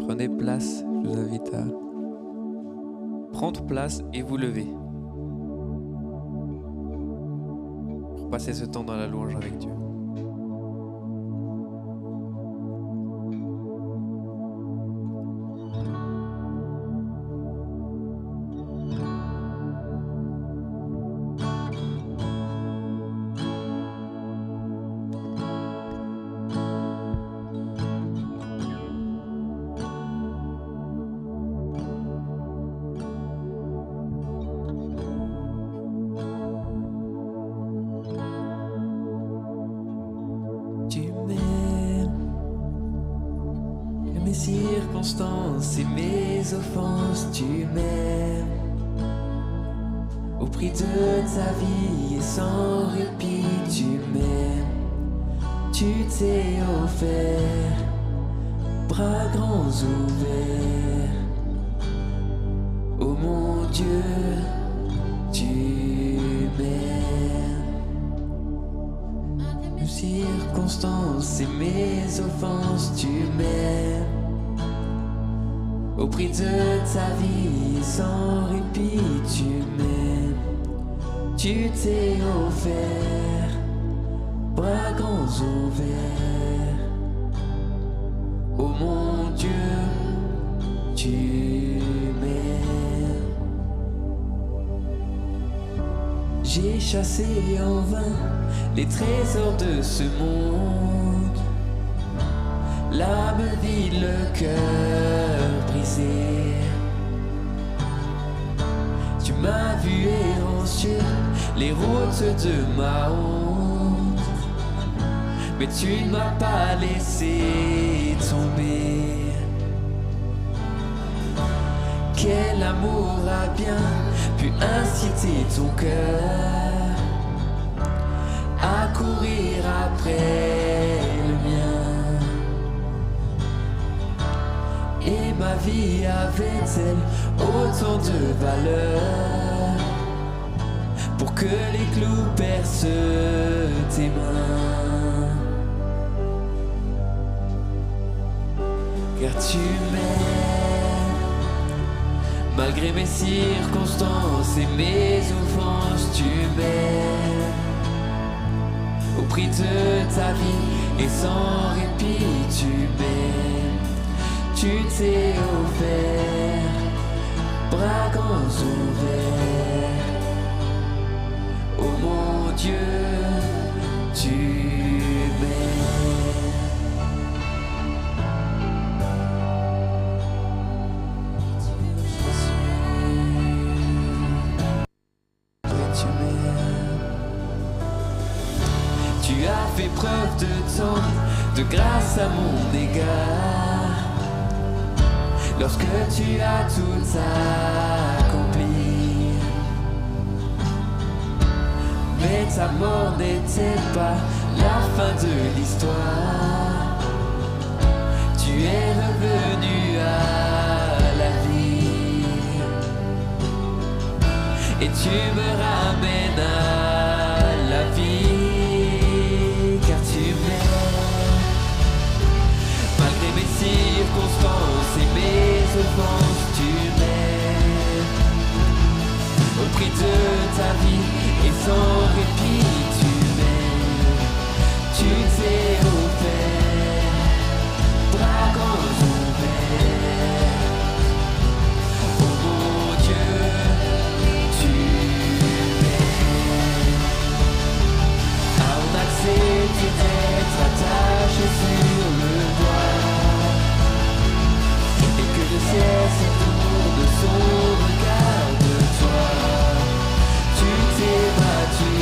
Prenez place, je vous invite à prendre place et vous lever. Pour passer ce temps dans la louange avec Dieu. Mes circonstances et mes offenses, tu m'aimes. Au prix de ta vie et sans répit, tu m'aimes. Tu t'es offert, bras grands ouverts. Oh mon Dieu, tu m'aimes. Mes circonstances et mes offenses, tu m'aimes. Au prix de ta vie, sans répit, tu m'aimes. Tu t'es offert, bras grands ouverts. Oh mon Dieu, tu m'aimes. J'ai chassé en vain les trésors de ce monde, l'âme vide, le cœur brisé. Tu m'as vu errant sur les routes de ma honte, mais tu ne m'as pas laissé tomber. Quel amour a bien pu inciter ton cœur à courir après le mien? Et ma vie avait-elle autant de valeur pour que les clous percent tes mains? Car tu m'aimes, malgré mes circonstances et mes offenses, tu m'aimes. Au prix de ta vie et sans répit, tu m'aimes. Tu t'es offert, bras grands ouverts. Oh mon Dieu, tu m'aimes. Tu m'aimes. Tu as fait preuve de temps, de grâce à mon égard. Lorsque tu as tout accompli, mais ta mort n'était pas la fin de l'histoire. Tu es revenu à la vie et tu me ramènes à la vie, car tu m'aimes. Malgré mes circonstances et mes offenses, tu m'aimes. Au prix de ta vie et sans répit, tu m'aimes. Tu t'es offert, bras grands ouverts. Oh mon Dieu, tu m'aimes. Ah, on accepte d'être attaché sur le doigt, et que le ciel s'entoure de son regard de toi. Tu t'es battu.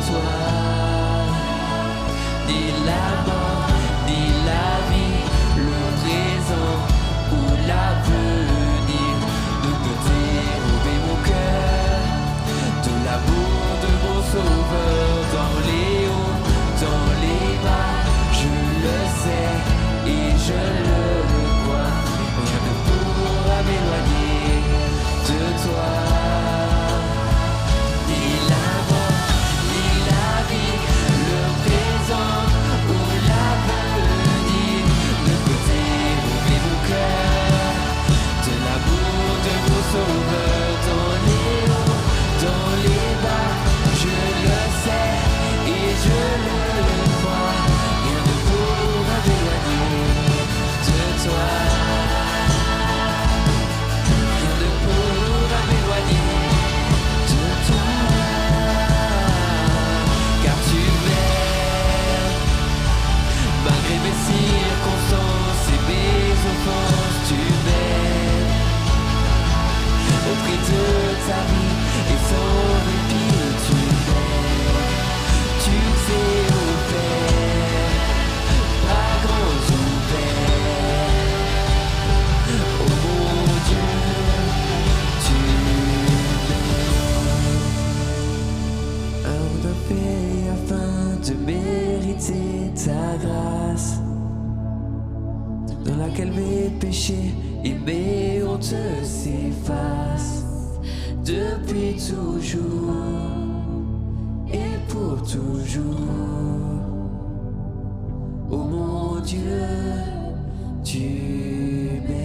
toi. Ni la mort, ni la vie, le présent ou l'avenir ne peut dérober mon cœur de l'amour de mon sauveur. Dans les hauts, dans les bas, je le sais et je le crois. Rien ne pourra m'éloigner de toi. Ni la mort, ni la vie, le présent ou l'avenir ne peut dérober mon cœur de l'amour de mon sauveur. Dans les hauts, dans les bas, je le sais et je le crois. Rien ne pourra m'éloigner de toi. Rien ne pourra m'éloigner de toi. Car tu m'aimes, malgré mes circonstances et mes offenses, tu m'aimes. Au prix de ta vie et sans répit, tu m'aimes. Tu t'es offert, pas grand ouvert. Oh mon Dieu, tu m'aimes. Un monde fait afin de mériter ta grâce, dans laquelle mes péchés et mes hontes s'effacent depuis toujours et pour toujours. Oh mon Dieu, tu m'aimes.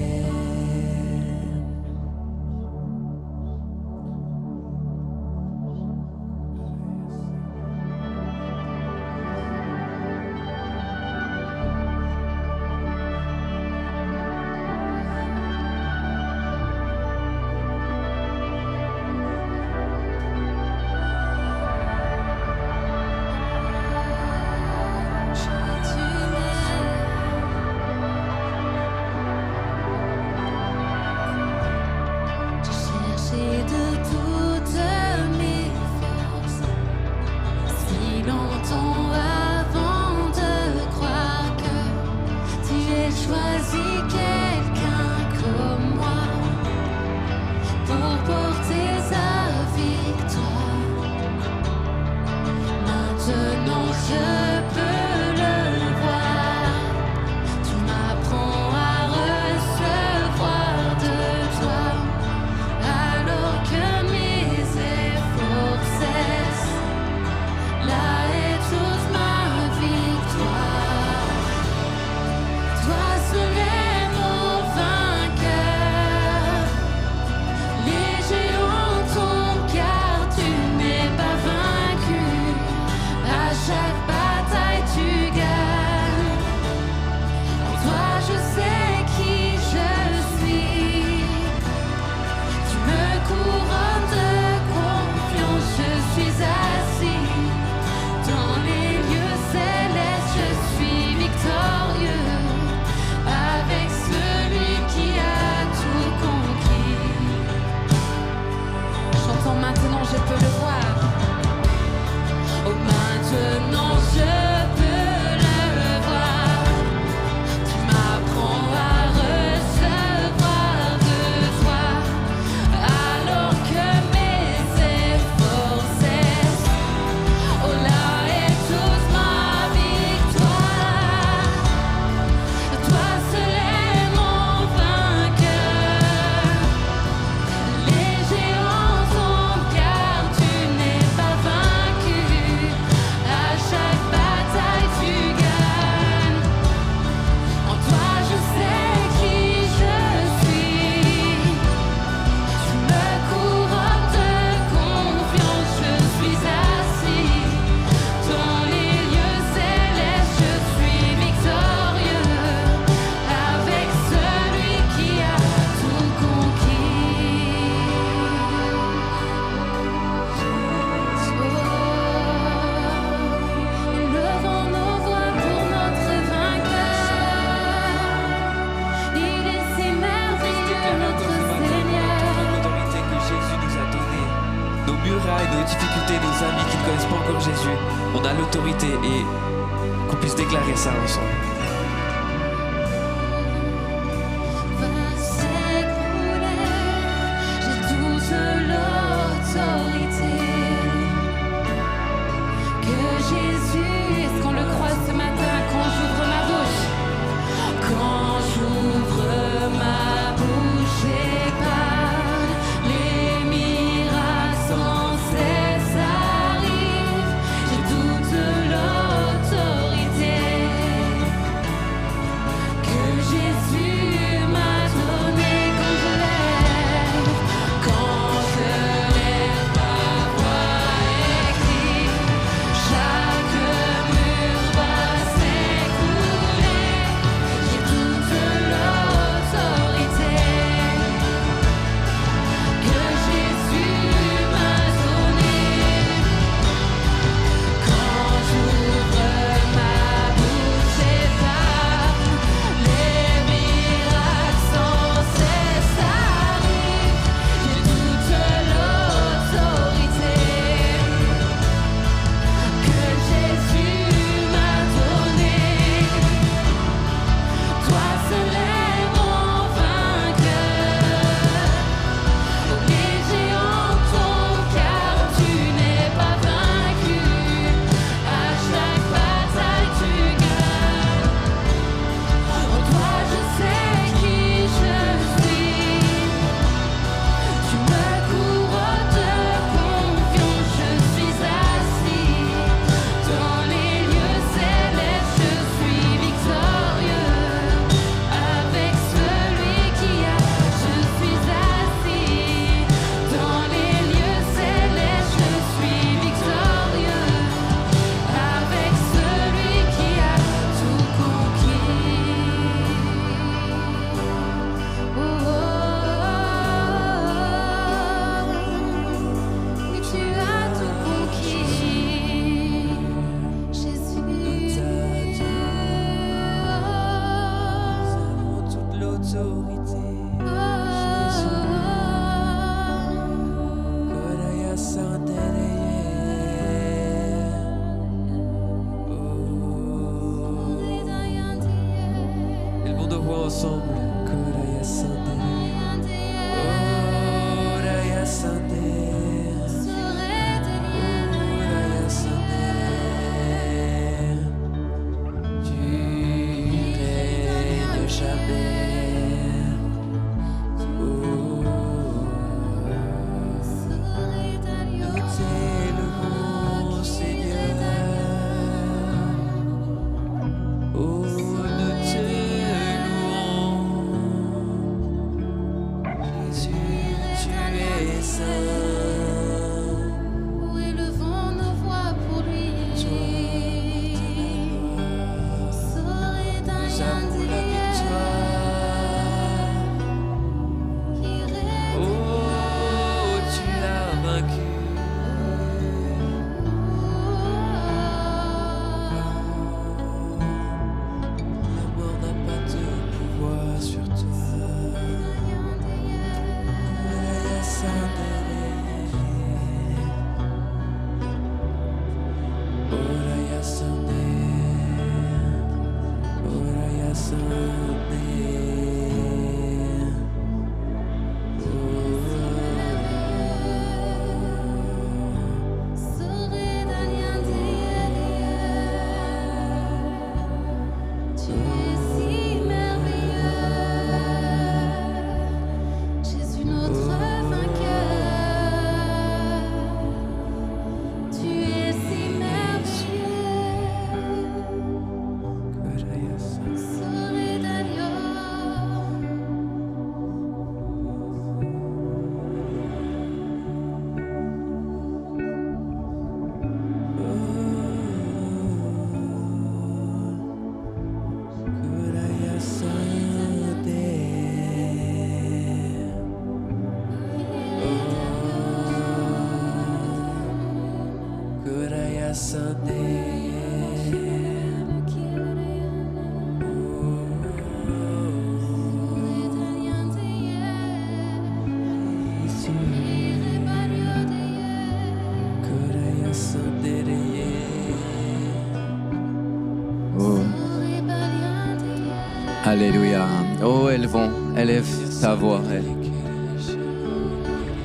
Les géants sont nos murailles, nos difficultés, nos amis qui ne connaissent pas encore Jésus, on a l'autorité et qu'on puisse déclarer ça ensemble. Alléluia. Oh, élève ta voix.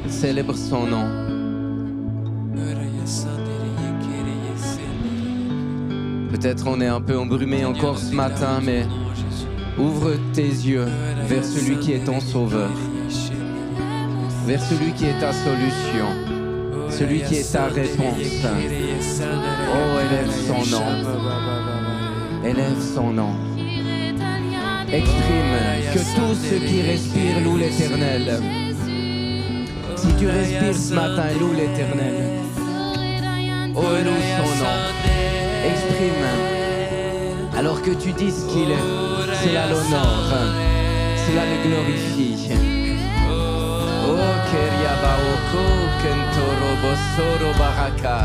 Célèbre son nom. Peut-être on est un peu embrumé encore ce matin, mais ouvre tes yeux vers celui qui est ton sauveur, vers celui qui est ta solution, celui qui est ta réponse. Oh, élève son nom. Élève son nom. Exprime que tous ceux qui respirent louent l'Éternel. Si tu respires ce matin, loue l'Éternel. Oh, loue son nom. Exprime. Alors que tu dis ce qu'il est, cela l'honore, cela le glorifie. Oh, Keriabaoko, Kentoro, Bosoro, Baraka.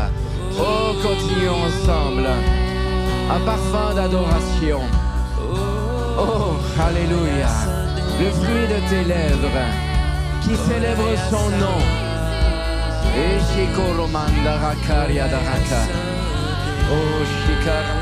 Oh, continuons ensemble. Un parfum d'adoration. Oh, alléluia. Le fruit de tes lèvres qui célèbre son nom. Et Shikoromanda Rakaria Daraka. Oh, Shikara.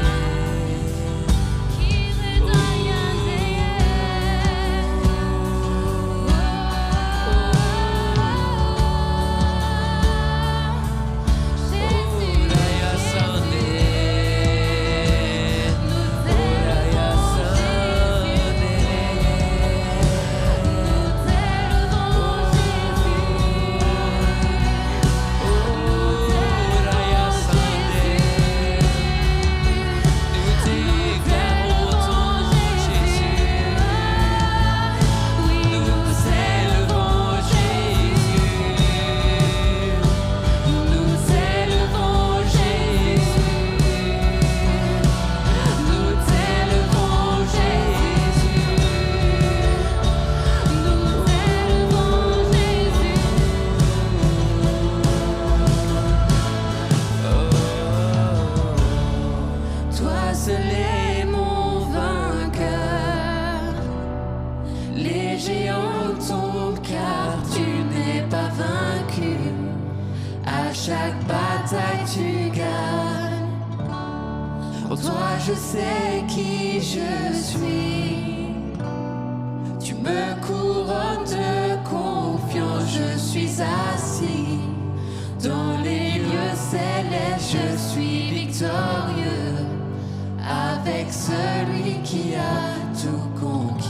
Je sais qui je suis. Tu me couronnes de confiance. Je suis assis dans les lieux célestes. Je suis victorieux avec celui qui a tout conquis.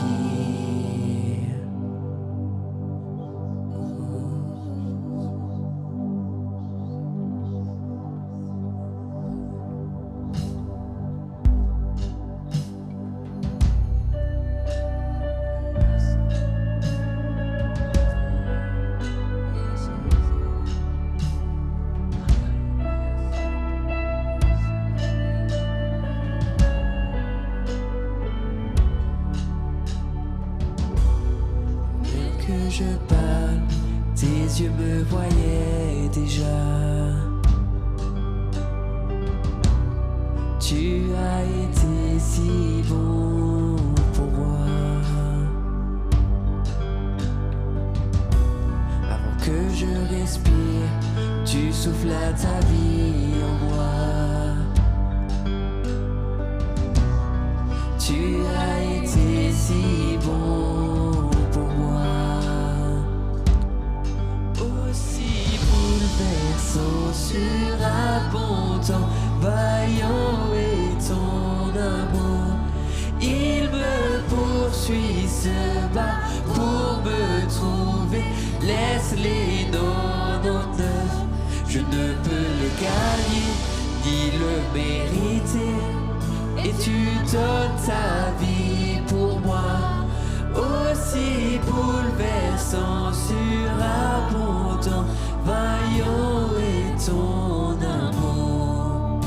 Je parle, tes yeux me voyaient déjà. Tu as été si bon pour moi. Avant que je respire, tu soufflas ta vie en moi. Tu as été si bon. Surabondant, vaillant est ton amour. Il me poursuit, se bat pour me trouver. Laisse les 99. Je ne peux le gagner ni le mériter. Et tu donnes ta vie pour moi. Aussi bouleversant, surabondant, vaillant est ton amour.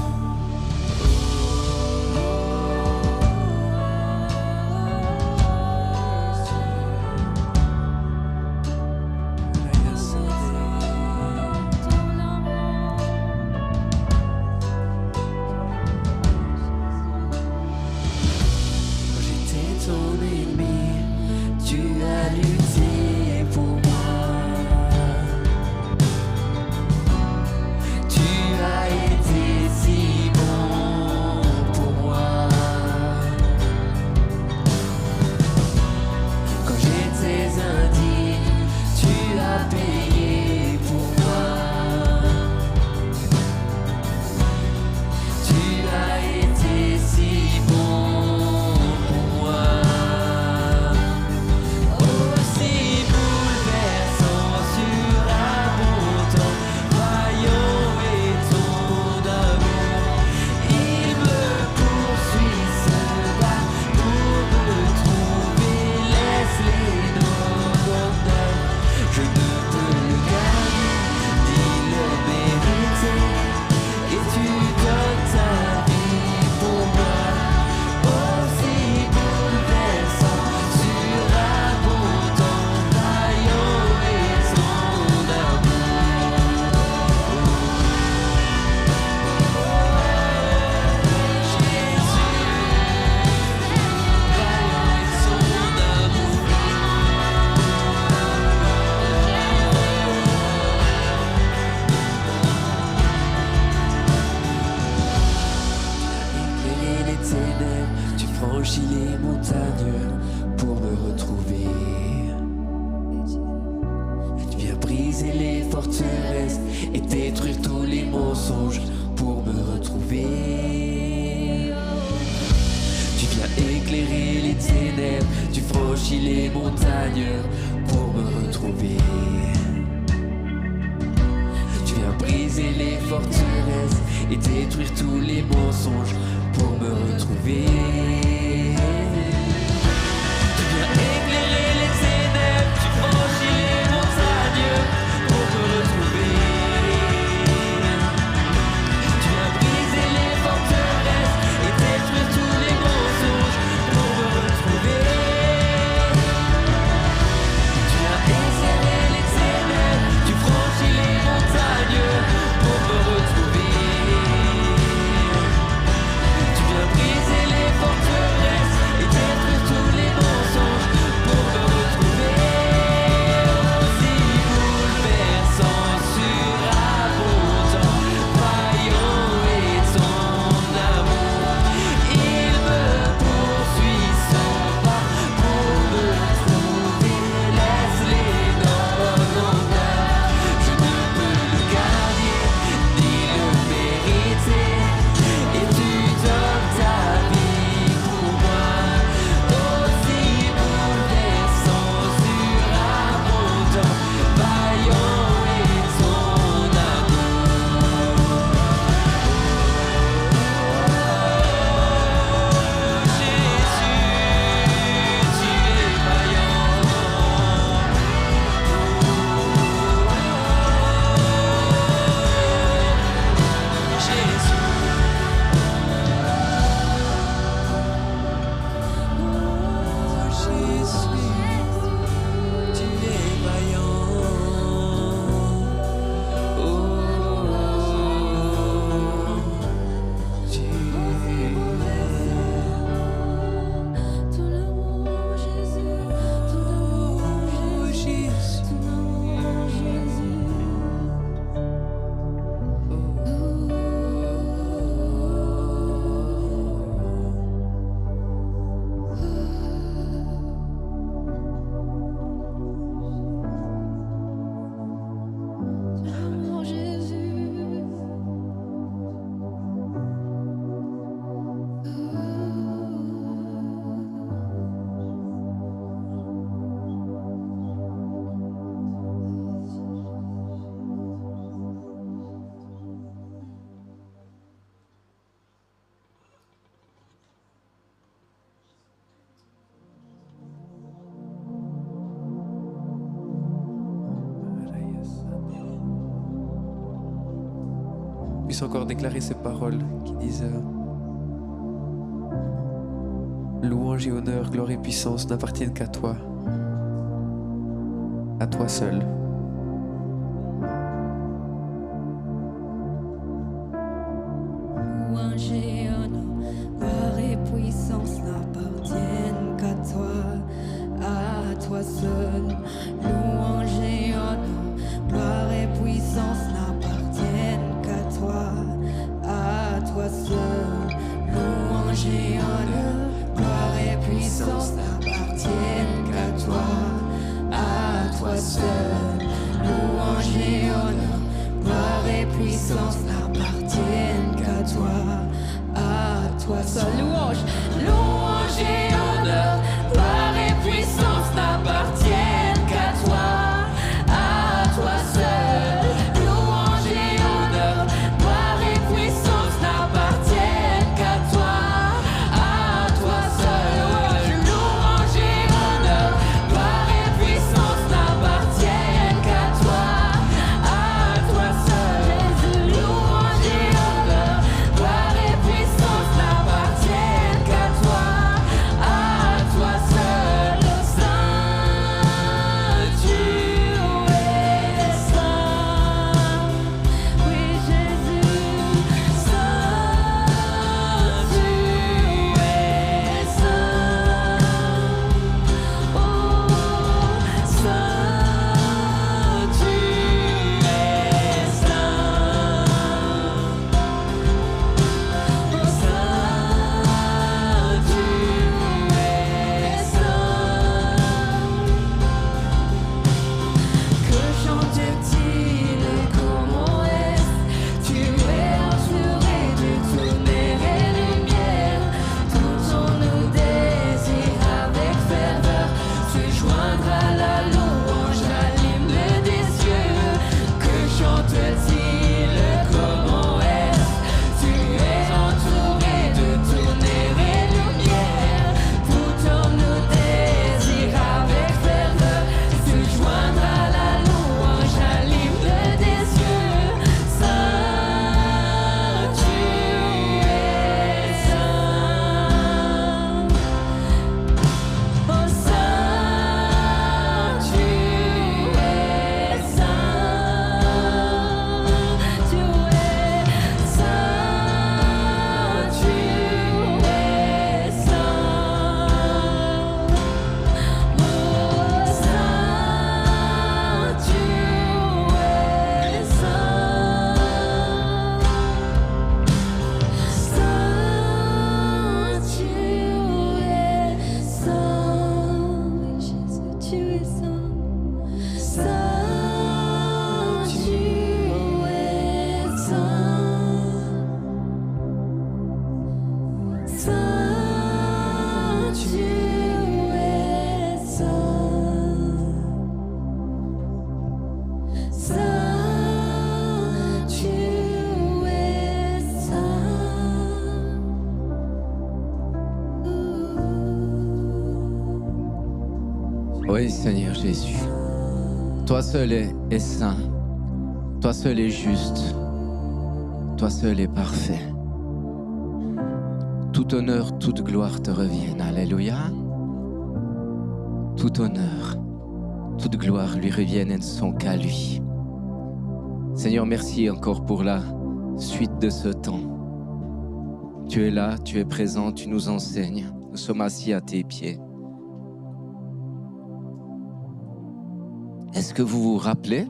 J'étais ton ennemi, tu as lutté franchis les montagnes pour me retrouver. Tu viens briser les forteresses et détruire tous les mensonges pour me retrouver. Tu viens éclairer les ténèbres, tu franchis les montagnes pour me retrouver. Tu viens briser les forteresses et détruire tous les mensonges pour me retrouver. Tu viens éclairer les ténèbres, tu franchis les montagnes pour me retrouver. Tu viens briser les forteresses et détruire tous les mensonges pour me retrouver. Tu viens éclairer les ténèbres, tu franchis les montagnes pour me retrouver. Tu viens briser les forteresses et détruire tous les mensonges pour me retrouver. Aussi bouleversant, surabondant, vaillant est ton amour. Il me poursuit sans pas pour me trouver. Laisse-les donner en garde. Je ne peux le garder ni le mériter. Et tu donnes ta vie pour moi. Aussi bouleversant, surabondant, vaillant est ton amour. Jésus, tu es vaillant. Puisse encore déclarer ces paroles qui disent louange et honneur, gloire et puissance n'appartiennent qu'à toi seul. Louange et honneur, gloire et puissance n'appartiennent qu'à toi seul. Louange et honneur, gloire et puissance n'appartiennent qu'à toi seul. Louange et honneur, gloire et puissance n'appartiennent qu'à toi seul. Louange et honneur, gloire et puissance n'appartiennent qu'à toi seul. Louange et honneur, gloire et puissance n'appartiennent qu'à toi seul. Louange et honneur, gloire et puissance n'appartiennent qu'à toi seul. Louange et honneur, gloire et puissance n'appartiennent qu'à toi seul. Louange et honneur, gloire et puissance n'appartiennent qu'à Oui, Seigneur Jésus. Toi seul est saint. Toi seul est juste. Toi seul est parfait. Tout honneur, toute gloire te reviennent. Alléluia. Tout honneur, toute gloire lui reviennent et ne sont qu'à lui. Seigneur, merci encore pour la suite de ce temps. Tu es là, tu es présent, tu nous enseignes. Nous sommes assis à tes pieds. Est-ce que vous vous rappelez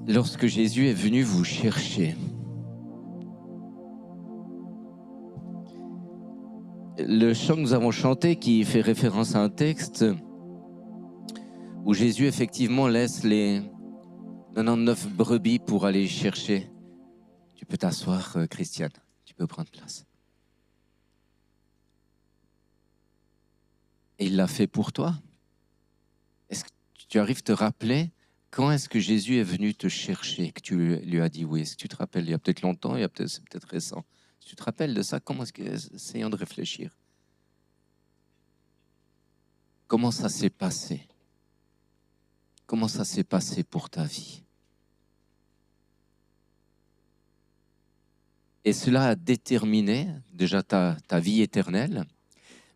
lorsque Jésus est venu vous chercher? Le chant que nous avons chanté qui fait référence à un texte où Jésus effectivement laisse les 99 brebis pour aller chercher. Tu peux t'asseoir, Christiane, tu peux prendre place. Et il l'a fait pour toi. Est-ce que tu arrives à te rappeler quand est-ce que Jésus est venu te chercher, que tu lui as dit oui? Est-ce que tu te rappelles? Il y a peut-être longtemps, c'est peut-être récent. Tu te rappelles de ça? Comment est-ce que, essayons de réfléchir. Comment ça s'est passé? Comment ça s'est passé pour ta vie? Et cela a déterminé déjà ta vie éternelle,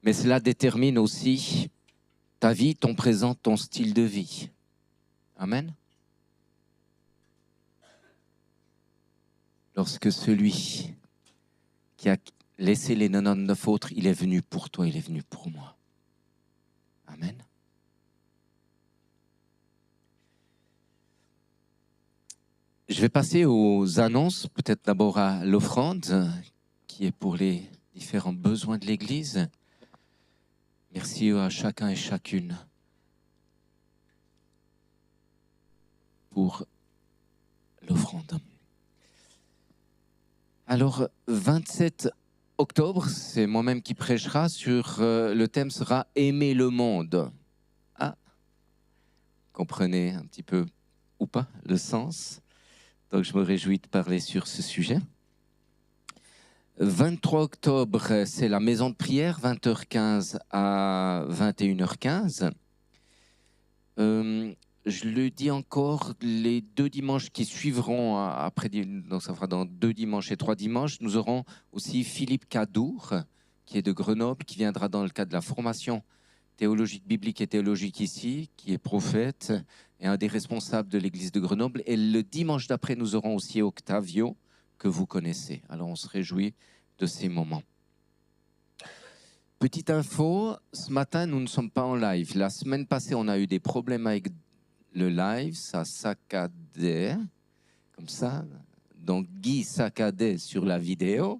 mais cela détermine aussi ta vie, ton présent, ton style de vie. Amen. Lorsque celui qui a laissé les 99 autres, il est venu pour toi, il est venu pour moi. Amen. Je vais passer aux annonces, peut-être d'abord à l'offrande, qui est pour les différents besoins de l'Église. Merci à chacun et chacune pour l'offrande. Alors, 27 octobre, c'est moi-même qui prêchera sur, le thème sera « Aimer le monde ». Ah, comprenez un petit peu ou pas le sens. Donc, je me réjouis de parler sur ce sujet. 23 octobre, c'est la maison de prière, 20h15 à 21h15. Je le dis encore, les 2 dimanches qui suivront après, donc ça fera dans 2 dimanches et 3 dimanches, nous aurons aussi Philippe Cadour, qui est de Grenoble, qui viendra dans le cadre de la formation théologique, biblique et théologique ici, qui est prophète et un des responsables de l'église de Grenoble. Et le dimanche d'après, nous aurons aussi Octavio, que vous connaissez. Alors on se réjouit de ces moments. Petite info, ce matin, nous ne sommes pas en live. La semaine passée, on a eu des problèmes avec le live, ça saccadait, comme ça. Donc, Guy saccadait sur la vidéo.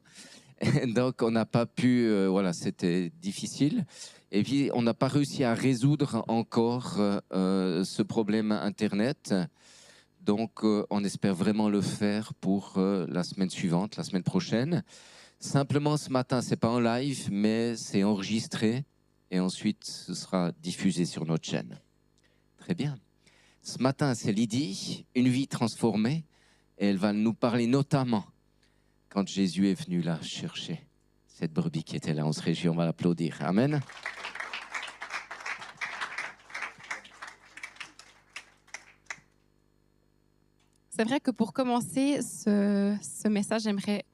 Et donc, on n'a pas pu, voilà, c'était difficile. Et puis, on n'a pas réussi à résoudre encore ce problème Internet. Donc, on espère vraiment le faire pour la semaine suivante, la semaine prochaine. Simplement, ce matin, ce n'est pas en live, mais c'est enregistré. Et ensuite, ce sera diffusé sur notre chaîne. Très bien. Ce matin, c'est Lydie, une vie transformée, et elle va nous parler notamment quand Jésus est venu là chercher cette brebis qui était là. On se réjouit, on va l'applaudir. Amen. C'est vrai que pour commencer ce message, j'aimerais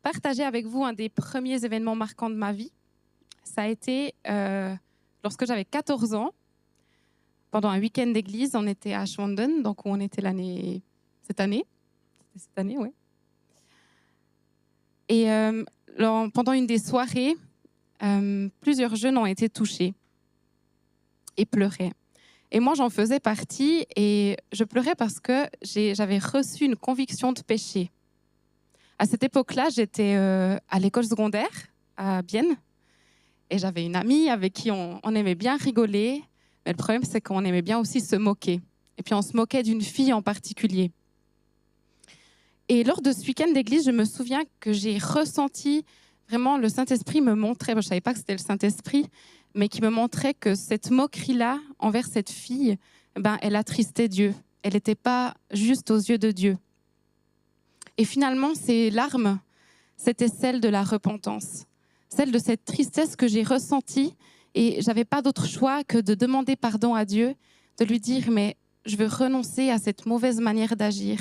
partager avec vous un des premiers événements marquants de ma vie. Ça a été lorsque j'avais 14 ans. Pendant un week-end d'église, on était à Schwanden, donc où on était cette année, oui. Et pendant une des soirées, plusieurs jeunes ont été touchés et pleuraient. Et moi, j'en faisais partie et je pleurais parce que j'avais reçu une conviction de péché. À cette époque-là, j'étais à l'école secondaire à Bienne et j'avais une amie avec qui on aimait bien rigoler. Mais le problème, c'est qu'on aimait bien aussi se moquer. Et puis, on se moquait d'une fille en particulier. Et lors de ce week-end d'église, je me souviens que j'ai ressenti vraiment le Saint-Esprit me montrait, je ne savais pas que c'était le Saint-Esprit, mais qui me montrait que cette moquerie-là envers cette fille, elle attristait Dieu. Elle n'était pas juste aux yeux de Dieu. Et finalement, ces larmes, c'était celle de la repentance, celle de cette tristesse que j'ai ressentie Et je n'avais pas d'autre choix que de demander pardon à Dieu, de lui dire, mais je veux renoncer à cette mauvaise manière d'agir.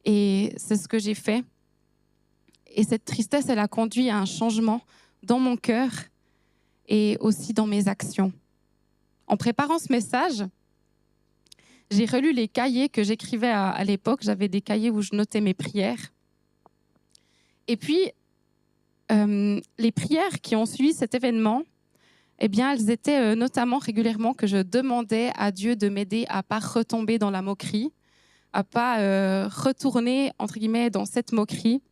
Et c'est ce que j'ai fait. Et cette tristesse, elle a conduit à un changement dans mon cœur et aussi dans mes actions. En préparant ce message, j'ai relu les cahiers que j'écrivais à l'époque. J'avais des cahiers où je notais mes prières. Et puis, les prières qui ont suivi cet événement, eh bien, elles étaient notamment régulièrement que je demandais à Dieu de m'aider à ne pas retomber dans la moquerie, à ne pas retourner, entre guillemets, dans cette moquerie.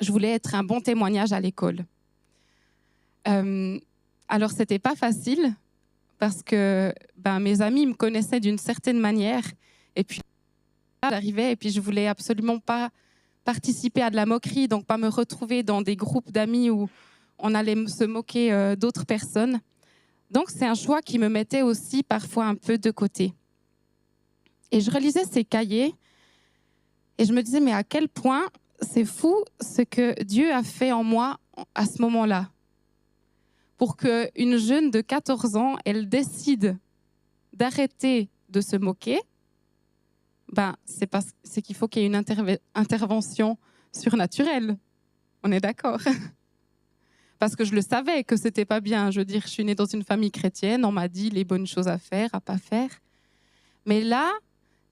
Je voulais être un bon témoignage à l'école. Alors, ce n'était pas facile parce que mes amis me connaissaient d'une certaine manière. Et puis, j'arrivais et puis je ne voulais absolument pas participer à de la moquerie, donc pas me retrouver dans des groupes d'amis où on allait se moquer d'autres personnes. Donc, c'est un choix qui me mettait aussi parfois un peu de côté. Et je relisais ces cahiers et je me disais, mais à quel point c'est fou ce que Dieu a fait en moi à ce moment-là. Pour qu'une jeune de 14 ans, elle décide d'arrêter de se moquer, c'est qu'il faut qu'il y ait une intervention surnaturelle. On est d'accord? Parce que je le savais que c'était pas bien. Je veux dire, je suis née dans une famille chrétienne, on m'a dit les bonnes choses à faire, à pas faire. Mais là,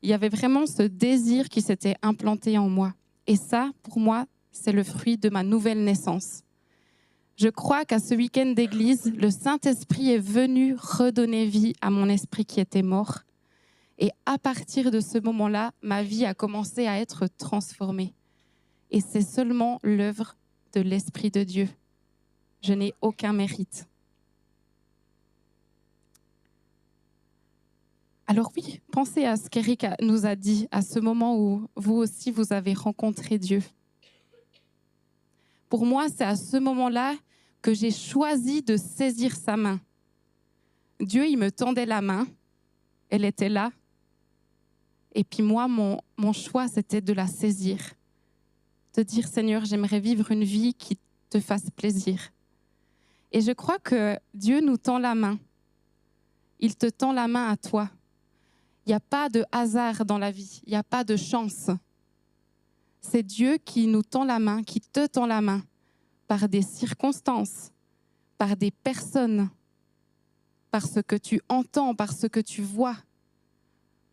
il y avait vraiment ce désir qui s'était implanté en moi. Et ça, pour moi, c'est le fruit de ma nouvelle naissance. Je crois qu'à ce week-end d'église, le Saint-Esprit est venu redonner vie à mon esprit qui était mort. Et à partir de ce moment-là, ma vie a commencé à être transformée. Et c'est seulement l'œuvre de l'Esprit de Dieu. Je n'ai aucun mérite. Alors oui, pensez à ce qu'Éric nous a dit à ce moment où vous aussi, vous avez rencontré Dieu. Pour moi, c'est à ce moment-là que j'ai choisi de saisir sa main. Dieu, il me tendait la main, elle était là. Et puis moi, mon choix, c'était de la saisir. De dire, Seigneur, j'aimerais vivre une vie qui te fasse plaisir. Et je crois que Dieu nous tend la main. Il te tend la main à toi. Il n'y a pas de hasard dans la vie, il n'y a pas de chance. C'est Dieu qui nous tend la main, qui te tend la main, par des circonstances, par des personnes, par ce que tu entends, par ce que tu vois,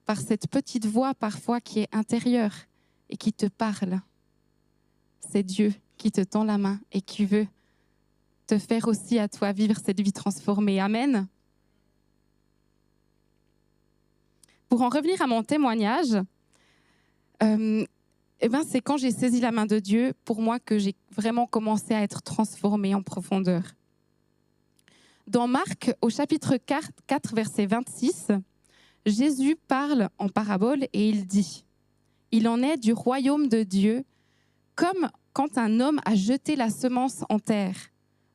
par cette petite voix parfois qui est intérieure et qui te parle. C'est Dieu qui te tend la main et qui veut te faire aussi à toi vivre cette vie transformée. Amen. Pour en revenir à mon témoignage, c'est quand j'ai saisi la main de Dieu, pour moi, que j'ai vraiment commencé à être transformée en profondeur. Dans Marc, au chapitre 4, verset 26, Jésus parle en parabole et il dit « Il en est du royaume de Dieu comme quand un homme a jeté la semence en terre,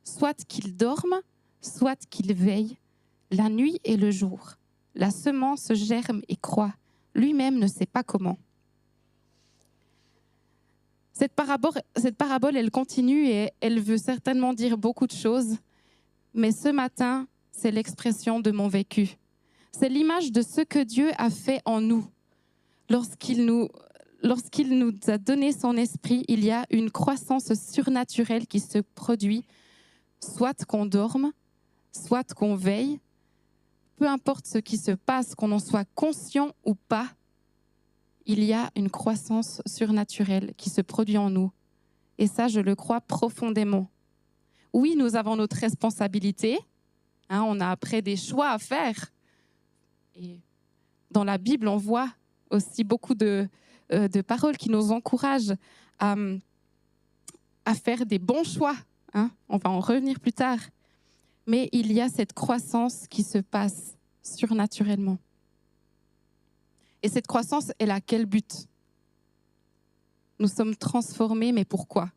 soit qu'il dorme, soit qu'il veille, la nuit et le jour. La semence germe et croît, lui-même ne sait pas comment. » Cette parabole, elle continue et elle veut certainement dire beaucoup de choses, mais ce matin, c'est l'expression de mon vécu. C'est l'image de ce que Dieu a fait en nous. Lorsqu'il nous a donné son esprit, il y a une croissance surnaturelle qui se produit, soit qu'on dorme, soit qu'on veille, peu importe ce qui se passe, qu'on en soit conscient ou pas, il y a une croissance surnaturelle qui se produit en nous. Et ça, je le crois profondément. Oui, nous avons notre responsabilité. On a après des choix à faire. Et dans la Bible, on voit aussi beaucoup de paroles qui nous encouragent à faire des bons choix. On va en revenir plus tard. Mais il y a cette croissance qui se passe surnaturellement. Et cette croissance, elle a quel but? Nous sommes transformés, mais pourquoi?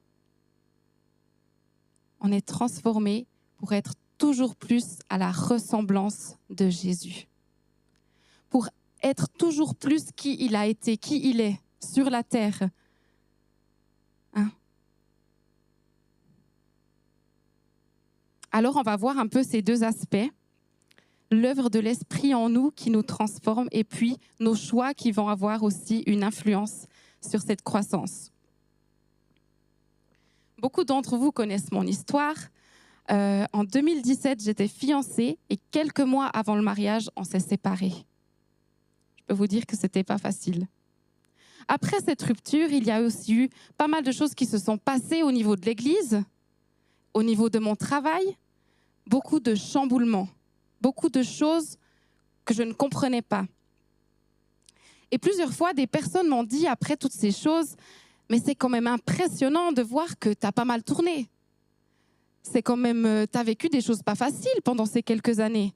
On est transformés pour être toujours plus à la ressemblance de Jésus. Pour être toujours plus qui il a été, qui il est sur la terre. Alors, on va voir un peu ces deux aspects. L'œuvre de l'Esprit en nous qui nous transforme et puis nos choix qui vont avoir aussi une influence sur cette croissance. Beaucoup d'entre vous connaissent mon histoire. En 2017, j'étais fiancée et quelques mois avant le mariage, on s'est séparés. Je peux vous dire que ce n'était pas facile. Après cette rupture, il y a aussi eu pas mal de choses qui se sont passées au niveau de l'Église, au niveau de mon travail, beaucoup de chamboulements, beaucoup de choses que je ne comprenais pas. Et plusieurs fois, des personnes m'ont dit après toutes ces choses, mais c'est quand même impressionnant de voir que tu as pas mal tourné. C'est quand même, tu as vécu des choses pas faciles pendant ces quelques années.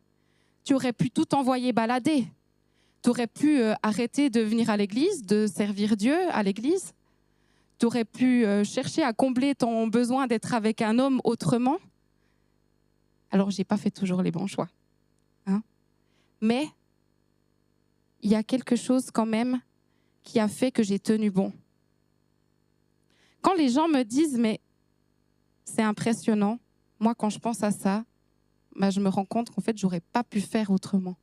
Tu aurais pu tout envoyer balader. Tu aurais pu arrêter de venir à l'église, de servir Dieu à l'église. Tu aurais pu chercher à combler ton besoin d'être avec un homme autrement. Alors, je n'ai pas fait toujours les bons choix. Hein? Mais il y a quelque chose quand même qui a fait que j'ai tenu bon. Quand les gens me disent « mais c'est impressionnant », moi, quand je pense à ça, je me rends compte qu'en fait, je n'aurais pas pu faire autrement.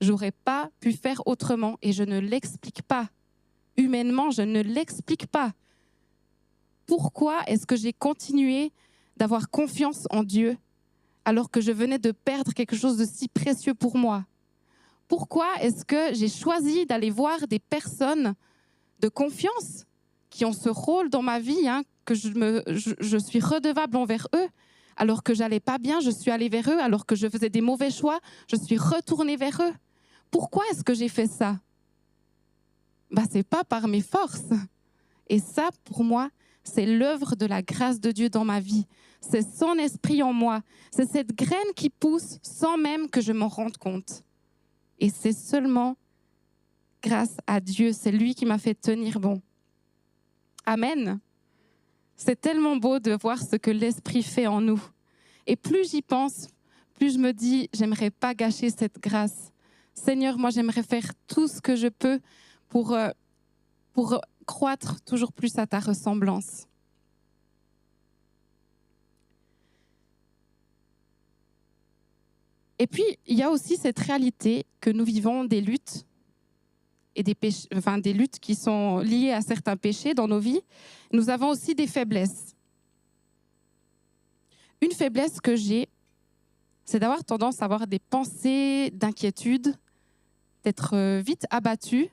J'aurais pas pu faire autrement et je ne l'explique pas. Humainement, je ne l'explique pas. Pourquoi est-ce que j'ai continué d'avoir confiance en Dieu alors que je venais de perdre quelque chose de si précieux pour moi? Pourquoi est-ce que j'ai choisi d'aller voir des personnes de confiance qui ont ce rôle dans ma vie, que je suis redevable envers eux? Alors que j'allais pas bien, je suis allée vers eux. Alors que je faisais des mauvais choix, je suis retournée vers eux. Pourquoi est-ce que j'ai fait ça? C'est pas par mes forces. Et ça, pour moi, c'est l'œuvre de la grâce de Dieu dans ma vie. C'est son esprit en moi. C'est cette graine qui pousse sans même que je m'en rende compte. Et c'est seulement grâce à Dieu. C'est lui qui m'a fait tenir bon. Amen. C'est tellement beau de voir ce que l'Esprit fait en nous. Et plus j'y pense, plus je me dis, j'aimerais pas gâcher cette grâce. Seigneur, moi j'aimerais faire tout ce que je peux pour croître toujours plus à ta ressemblance. Et puis, il y a aussi cette réalité que nous vivons des luttes et des luttes qui sont liées à certains péchés dans nos vies. Nous avons aussi des faiblesses. Une faiblesse que j'ai, c'est d'avoir tendance à avoir des pensées d'inquiétude, d'être vite abattue.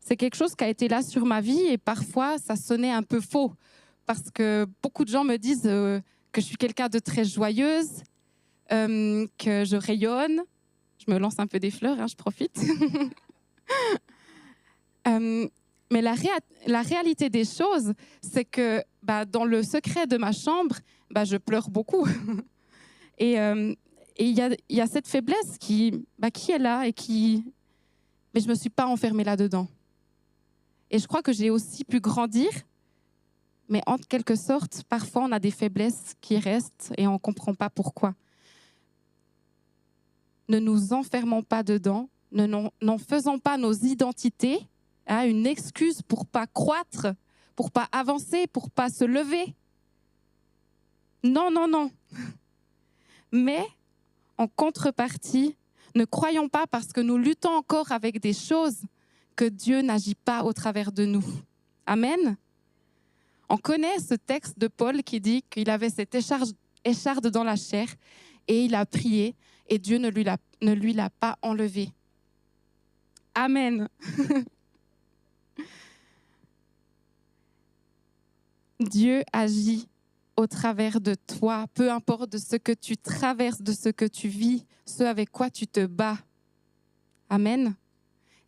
C'est quelque chose qui a été là sur ma vie et parfois ça sonnait un peu faux parce que beaucoup de gens me disent que je suis quelqu'un de très joyeuse, que je rayonne. Je me lance un peu des fleurs, je profite. Mais la réalité des choses, c'est que dans le secret de ma chambre, je pleure beaucoup. Et il y a cette faiblesse qui est là mais je ne me suis pas enfermée là-dedans. Et je crois que j'ai aussi pu grandir, mais en quelque sorte, parfois on a des faiblesses qui restent et on ne comprend pas pourquoi. Ne nous enfermons pas dedans, n'en faisons pas nos identités une excuse pour ne pas croître, pour ne pas avancer, pour ne pas se lever. Non, non, non. Mais en contrepartie, ne croyons pas parce que nous luttons encore avec des choses que Dieu n'agit pas au travers de nous. Amen. On connaît ce texte de Paul qui dit qu'il avait cette écharde dans la chair et il a prié et Dieu ne lui l'a pas enlevé. Amen. Dieu agit au travers de toi, peu importe de ce que tu traverses, de ce que tu vis, ce avec quoi tu te bats. Amen.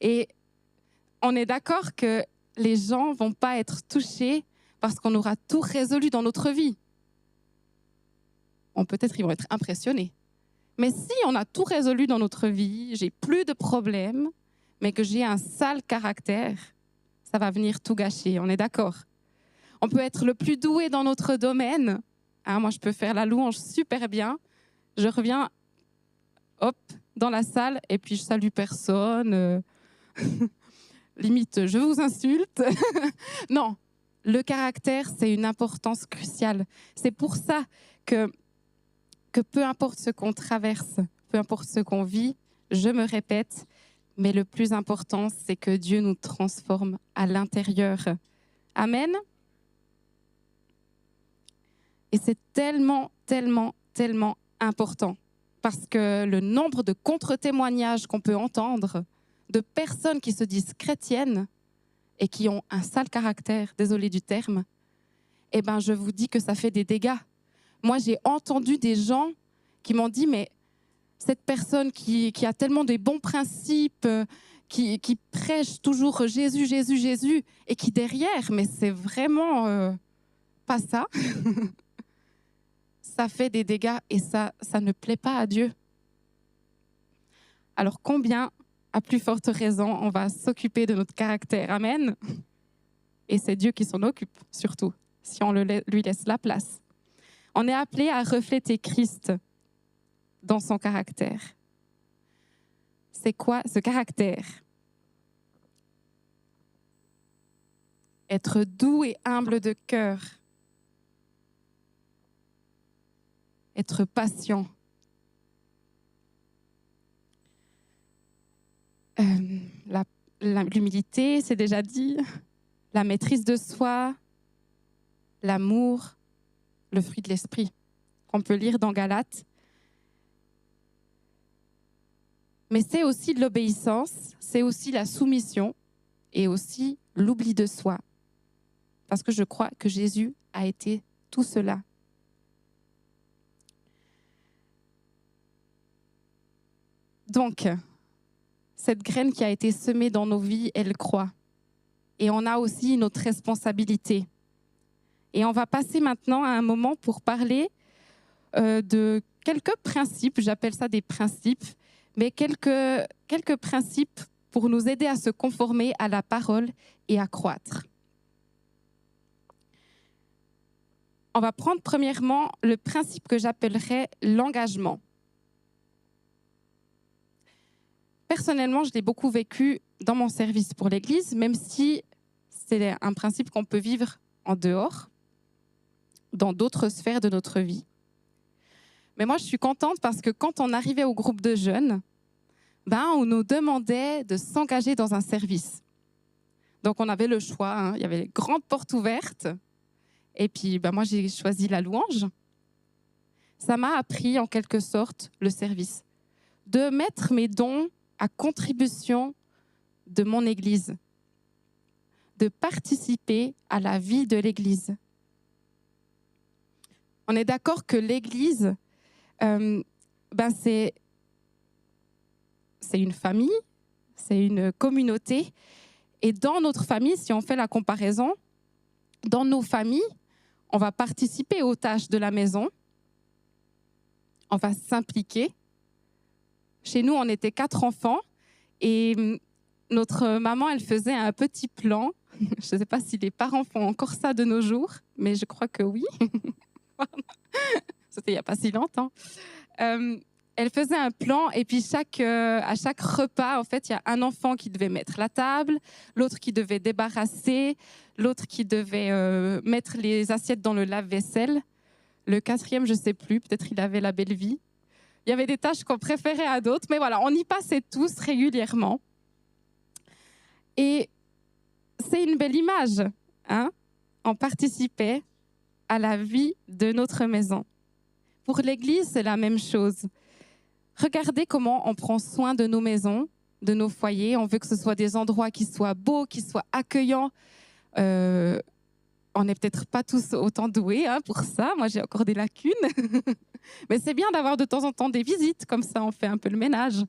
Et on est d'accord que les gens ne vont pas être touchés parce qu'on aura tout résolu dans notre vie. Peut-être ils vont être impressionnés. Mais si on a tout résolu dans notre vie, j'ai plus de problèmes, mais que j'ai un sale caractère, ça va venir tout gâcher, on est d'accord? On peut être le plus doué dans notre domaine. Moi, je peux faire la louange super bien. Je reviens, dans la salle et puis je salue personne. Limite, je vous insulte. Non, le caractère, c'est une importance cruciale. C'est pour ça que peu importe ce qu'on traverse, peu importe ce qu'on vit, je me répète, mais le plus important, c'est que Dieu nous transforme à l'intérieur. Amen. Et c'est tellement, tellement, tellement important parce que le nombre de contre-témoignages qu'on peut entendre de personnes qui se disent chrétiennes et qui ont un sale caractère, désolé du terme, eh ben je vous dis que ça fait des dégâts. Moi, j'ai entendu des gens qui m'ont dit, mais cette personne qui a tellement de bons principes, qui prêche toujours Jésus, Jésus, Jésus, et qui derrière, mais c'est vraiment pas ça. Ça fait des dégâts et ça ne plaît pas à Dieu. Alors combien, à plus forte raison, on va s'occuper de notre caractère. Amen. Et c'est Dieu qui s'en occupe, surtout, si on lui laisse la place. On est appelé à refléter Christ dans son caractère. C'est quoi ce caractère? Être doux et humble de cœur. Être patient. L'humilité, c'est déjà dit. La maîtrise de soi. L'amour. Le fruit de l'esprit, qu'on peut lire dans Galates. Mais c'est aussi de l'obéissance, c'est aussi la soumission et aussi l'oubli de soi. Parce que je crois que Jésus a été tout cela. Donc, cette graine qui a été semée dans nos vies, elle croît. Et on a aussi notre responsabilité. Et on va passer maintenant à un moment pour parler de quelques principes, j'appelle ça des principes, mais quelques principes pour nous aider à se conformer à la parole et à croître. On va prendre premièrement le principe que j'appellerais l'engagement. Personnellement, je l'ai beaucoup vécu dans mon service pour l'Église, même si c'est un principe qu'on peut vivre en dehors, dans d'autres sphères de notre vie. Mais moi, je suis contente parce que quand on arrivait au groupe de jeunes, on nous demandait de s'engager dans un service. Donc, on avait le choix, il y avait les grandes portes ouvertes. Et puis, moi, j'ai choisi la louange. Ça m'a appris, en quelque sorte, le service. De mettre mes dons à contribution de mon Église. De participer à la vie de l'Église. On est d'accord que l'Église, c'est une famille, c'est une communauté. Et dans notre famille, si on fait la comparaison, dans nos familles, on va participer aux tâches de la maison, on va s'impliquer. Chez nous, on était 4 enfants et notre maman, elle faisait un petit plan. Je ne sais pas si les parents font encore ça de nos jours, mais je crois que oui. C'était il n'y a pas si longtemps. Elle faisait un plan et puis à chaque repas, en fait, il y a un enfant qui devait mettre la table, l'autre qui devait débarrasser, l'autre qui devait mettre les assiettes dans le lave-vaisselle. Le 4e, je ne sais plus, peut-être il avait la belle vie. Il y avait des tâches qu'on préférait à d'autres, mais voilà, on y passait tous régulièrement. Et c'est une belle image, hein? On participait à la vie de notre maison. Pour l'Église, c'est la même chose. Regardez comment on prend soin de nos maisons, de nos foyers. On veut que ce soit des endroits qui soient beaux, qui soient accueillants. On n'est peut-être pas tous autant doués pour ça. Moi, j'ai encore des lacunes. Mais c'est bien d'avoir de temps en temps des visites. Comme ça, on fait un peu le ménage.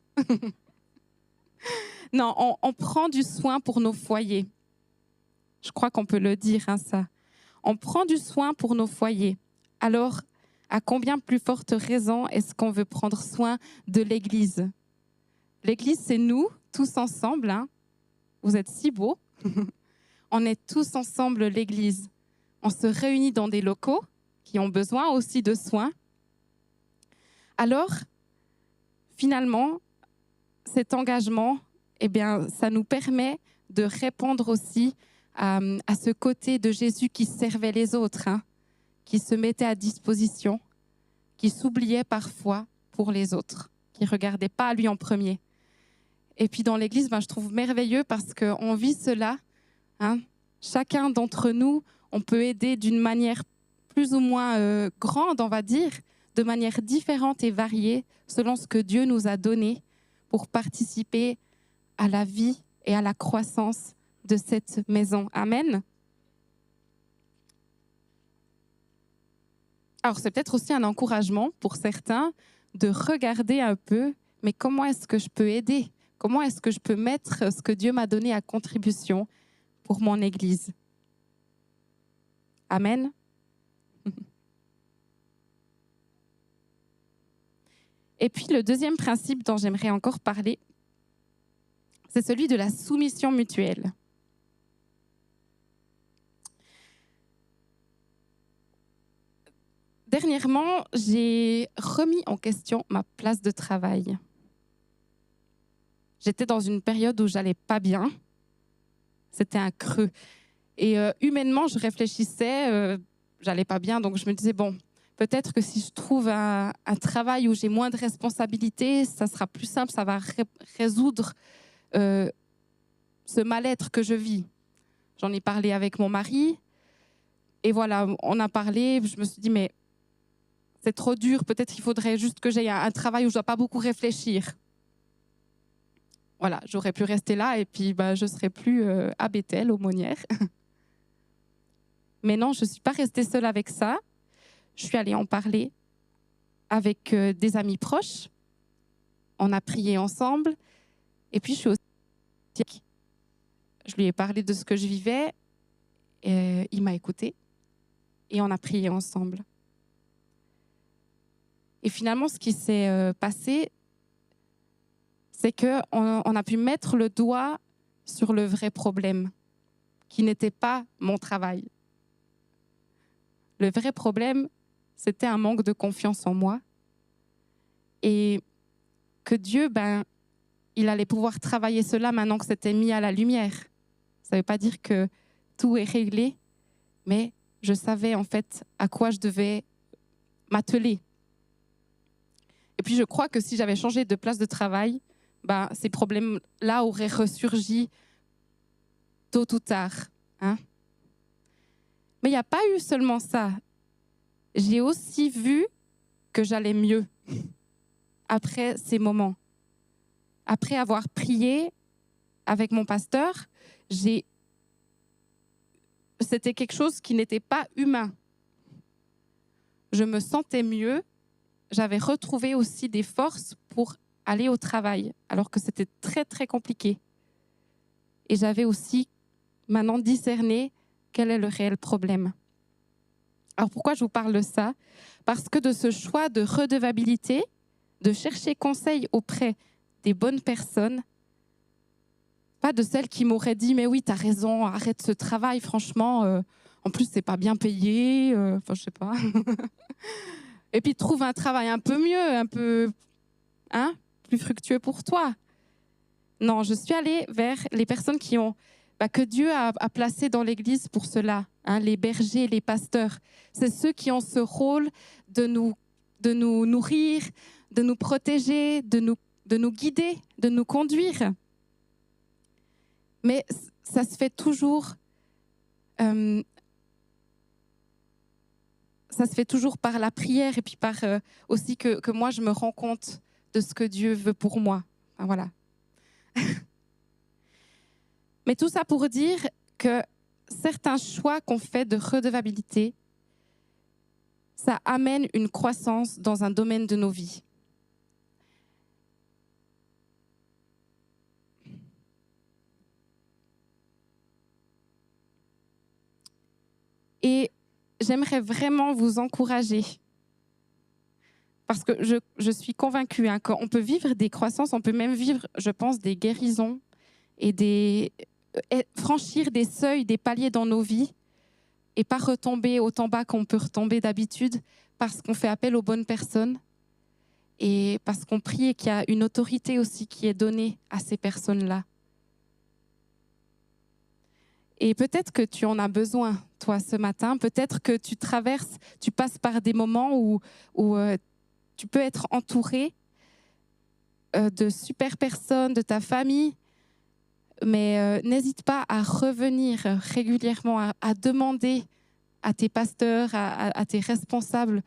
Non, on prend du soin pour nos foyers. Je crois qu'on peut le dire, ça. On prend du soin pour nos foyers. Alors, à combien plus forte raison est-ce qu'on veut prendre soin de l'Église? L'Église, c'est nous, tous ensemble. Vous êtes si beaux. On est tous ensemble l'Église. On se réunit dans des locaux qui ont besoin aussi de soins. Alors, finalement, cet engagement, ça nous permet de répondre aussi à ce côté de Jésus qui servait les autres, qui se mettait à disposition qui s'oubliait parfois pour les autres, qui ne regardait pas à lui en premier. Et puis dans l'Église, je trouve merveilleux parce qu'on vit cela. Hein. Chacun d'entre nous, on peut aider d'une manière plus ou moins grande, on va dire, de manière différente et variée, selon ce que Dieu nous a donné pour participer à la vie et à la croissance de cette maison. Amen. Alors, c'est peut-être aussi un encouragement pour certains de regarder un peu, mais comment est-ce que je peux aider? Comment est-ce que je peux mettre ce que Dieu m'a donné à contribution pour mon Église? Amen. Et puis, le deuxième principe dont j'aimerais encore parler, c'est celui de la soumission mutuelle. Dernièrement, j'ai remis en question ma place de travail. J'étais dans une période où j'allais pas bien. C'était un creux. Et humainement, je réfléchissais, j'allais pas bien, donc je me disais, bon, peut-être que si je trouve un travail où j'ai moins de responsabilités, ça sera plus simple, ça va résoudre ce mal-être que je vis. J'en ai parlé avec mon mari, et voilà, on a parlé, je me suis dit, mais c'est trop dur, peut-être qu'il faudrait juste que j'aie un travail où je ne dois pas beaucoup réfléchir. Voilà, j'aurais pu rester là et puis je ne serais plus à Bethel, aumônière. Mais non, je ne suis pas restée seule avec ça. Je suis allée en parler avec des amis proches. On a prié ensemble. Et puis, je suis aussi... Je lui ai parlé de ce que je vivais. Et il m'a écoutée. Et on a prié ensemble. Et finalement, ce qui s'est passé, c'est qu'on a pu mettre le doigt sur le vrai problème, qui n'était pas mon travail. Le vrai problème, c'était un manque de confiance en moi. Et que Dieu, il allait pouvoir travailler cela maintenant que c'était mis à la lumière. Ça ne veut pas dire que tout est réglé, mais je savais en fait à quoi je devais m'atteler. Et puis je crois que si j'avais changé de place de travail, ces problèmes-là auraient ressurgi tôt ou tard. Hein? Mais il n'y a pas eu seulement ça. J'ai aussi vu que j'allais mieux après ces moments. Après avoir prié avec mon pasteur, c'était quelque chose qui n'était pas humain. Je me sentais mieux. J'avais retrouvé aussi des forces pour aller au travail, alors que c'était très, très compliqué. Et j'avais aussi maintenant discerné quel est le réel problème. Alors pourquoi je vous parle de ça? Parce que de ce choix de redevabilité, de chercher conseil auprès des bonnes personnes, pas de celles qui m'auraient dit « mais oui, t'as raison, arrête ce travail, franchement, en plus, c'est pas bien payé, je sais pas. » Et puis trouve un travail un peu mieux, un peu plus fructueux pour toi. Non, je suis allée vers les personnes qui ont que Dieu a placées dans l'Église pour cela, les bergers, les pasteurs. C'est ceux qui ont ce rôle de nous nourrir, de nous protéger, de nous guider, de nous conduire. Mais ça se fait toujours... ça se fait toujours par la prière et puis par aussi que moi, je me rends compte de ce que Dieu veut pour moi. Enfin, voilà. Mais tout ça pour dire que certains choix qu'on fait de redevabilité, ça amène une croissance dans un domaine de nos vies. Et j'aimerais vraiment vous encourager, parce que je suis convaincue qu'on peut vivre des croissances, on peut même vivre, je pense, des guérisons et franchir des seuils, des paliers dans nos vies et pas retomber autant bas qu'on peut retomber d'habitude parce qu'on fait appel aux bonnes personnes et parce qu'on prie et qu'il y a une autorité aussi qui est donnée à ces personnes-là. Et peut-être que tu en as besoin, toi, ce matin. Peut-être que tu passes par des moments où tu peux être entouré de super personnes, de ta famille, mais n'hésite pas à revenir régulièrement, à demander à tes pasteurs, à tes responsables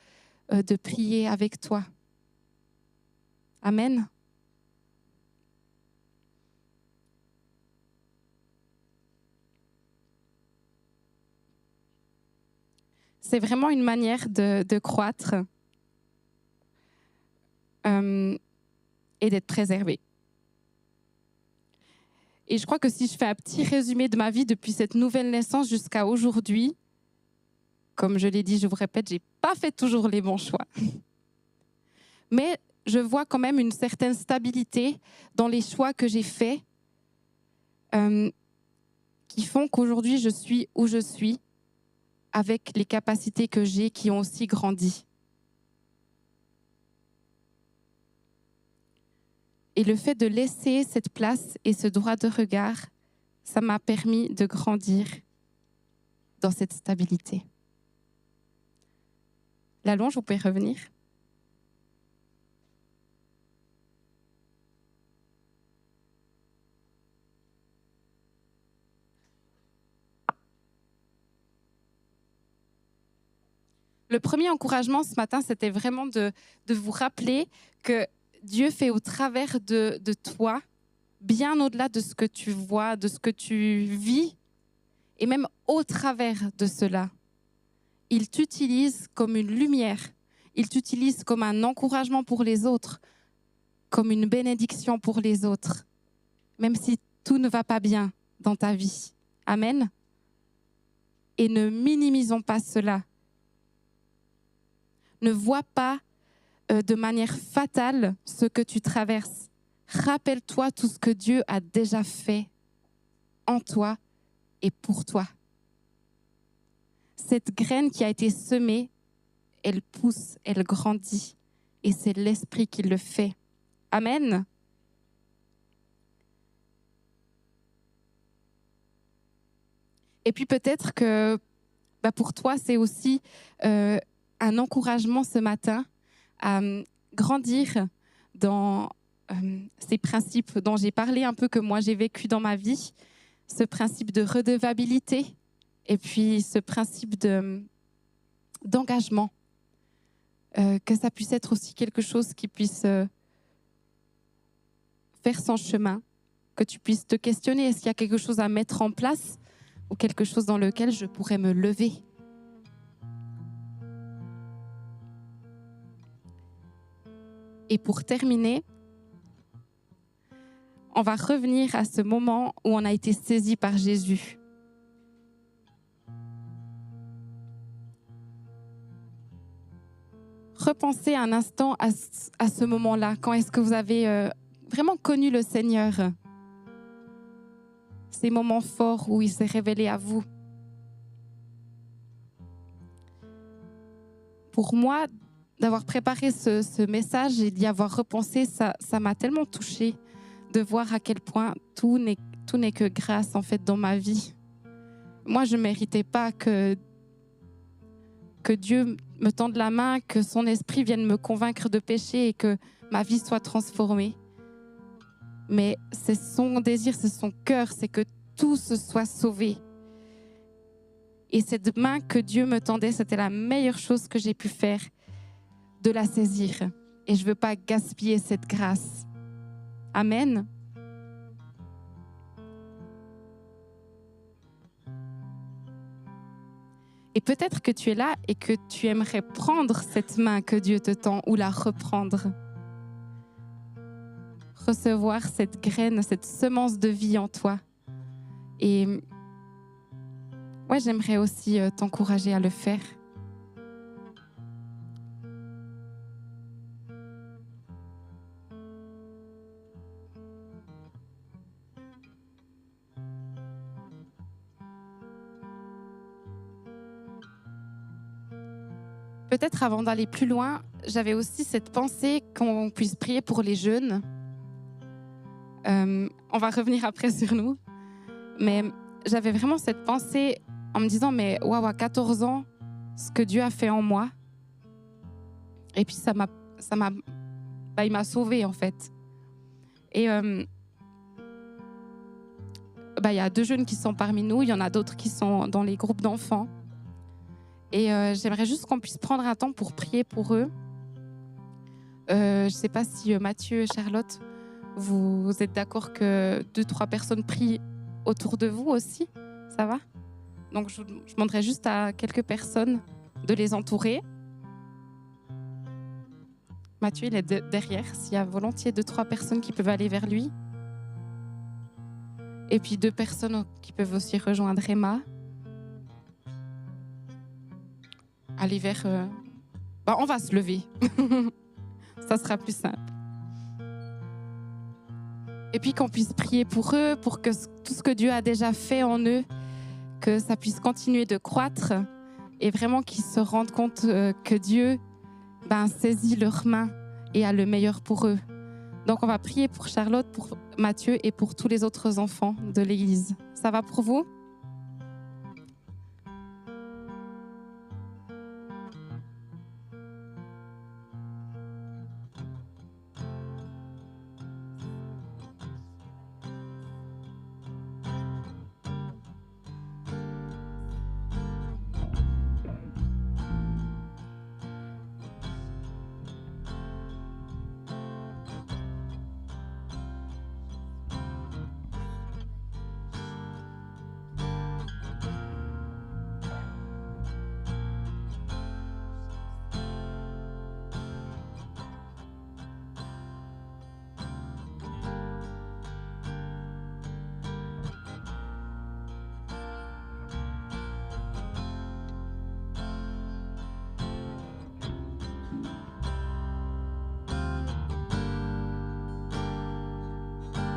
de prier avec toi. Amen. C'est vraiment une manière de croître et d'être préservé. Et je crois que si je fais un petit résumé de ma vie depuis cette nouvelle naissance jusqu'à aujourd'hui, comme je l'ai dit, je vous répète, je n'ai pas fait toujours les bons choix. Mais je vois quand même une certaine stabilité dans les choix que j'ai faits qui font qu'aujourd'hui, je suis où je suis avec les capacités que j'ai qui ont aussi grandi. Et le fait de laisser cette place et ce droit de regard, ça m'a permis de grandir dans cette stabilité. La louange, vous pouvez revenir. Le premier encouragement ce matin, c'était vraiment de vous rappeler que Dieu fait au travers de toi, bien au-delà de ce que tu vois, de ce que tu vis, et même au travers de cela. Il t'utilise comme une lumière, il t'utilise comme un encouragement pour les autres, comme une bénédiction pour les autres, même si tout ne va pas bien dans ta vie. Amen. Et ne minimisons pas cela. Ne vois pas de manière fatale ce que tu traverses. Rappelle-toi tout ce que Dieu a déjà fait en toi et pour toi. Cette graine qui a été semée, elle pousse, elle grandit. Et c'est l'Esprit qui le fait. Amen. Et puis peut-être que pour toi, c'est aussi un encouragement ce matin à grandir dans ces principes dont j'ai parlé un peu, que moi j'ai vécu dans ma vie, ce principe de redevabilité et puis ce principe d'engagement, que ça puisse être aussi quelque chose qui puisse faire son chemin, que tu puisses te questionner, est-ce qu'il y a quelque chose à mettre en place ou quelque chose dans lequel je pourrais me lever. Et pour terminer, on va revenir à ce moment où on a été saisi par Jésus. Repensez un instant à ce moment-là. Quand est-ce que vous avez vraiment connu le Seigneur? Ces moments forts où il s'est révélé à vous. Pour moi, d'avoir préparé ce message et d'y avoir repensé, ça m'a tellement touchée de voir à quel point tout n'est que grâce en fait dans ma vie. Moi, je ne méritais pas que Dieu me tende la main, que son esprit vienne me convaincre de péché et que ma vie soit transformée. Mais c'est son désir, c'est son cœur, c'est que tout se soit sauvé. Et cette main que Dieu me tendait, c'était la meilleure chose que j'ai pu faire, de la saisir. Et je ne veux pas gaspiller cette grâce. Amen. Et peut-être que tu es là et que tu aimerais prendre cette main que Dieu te tend ou la reprendre. Recevoir cette graine, cette semence de vie en toi. Et ouais, j'aimerais aussi t'encourager à le faire. Peut-être avant d'aller plus loin, j'avais aussi cette pensée qu'on puisse prier pour les jeunes. On va revenir après sur nous. Mais j'avais vraiment cette pensée en me disant, mais waouh, à 14 ans, ce que Dieu a fait en moi. Et puis ça il m'a sauvée en fait. Et il y a 2 jeunes qui sont parmi nous, il y en a d'autres qui sont dans les groupes d'enfants. Et j'aimerais juste qu'on puisse prendre un temps pour prier pour eux. Je ne sais pas si Mathieu et Charlotte, vous êtes d'accord que 2-3 personnes prient autour de vous aussi, ça va? Donc je demanderais juste à quelques personnes de les entourer. Mathieu, il est derrière, s'il y a volontiers 2-3 personnes qui peuvent aller vers lui. Et puis 2 personnes qui peuvent aussi rejoindre Emma. Aller vers... on va se lever. Ça sera plus simple. Et puis qu'on puisse prier pour eux, pour que tout ce que Dieu a déjà fait en eux, que ça puisse continuer de croître et vraiment qu'ils se rendent compte que Dieu saisit leurs mains et a le meilleur pour eux. Donc on va prier pour Charlotte, pour Mathieu et pour tous les autres enfants de l'Église. Ça va pour vous ?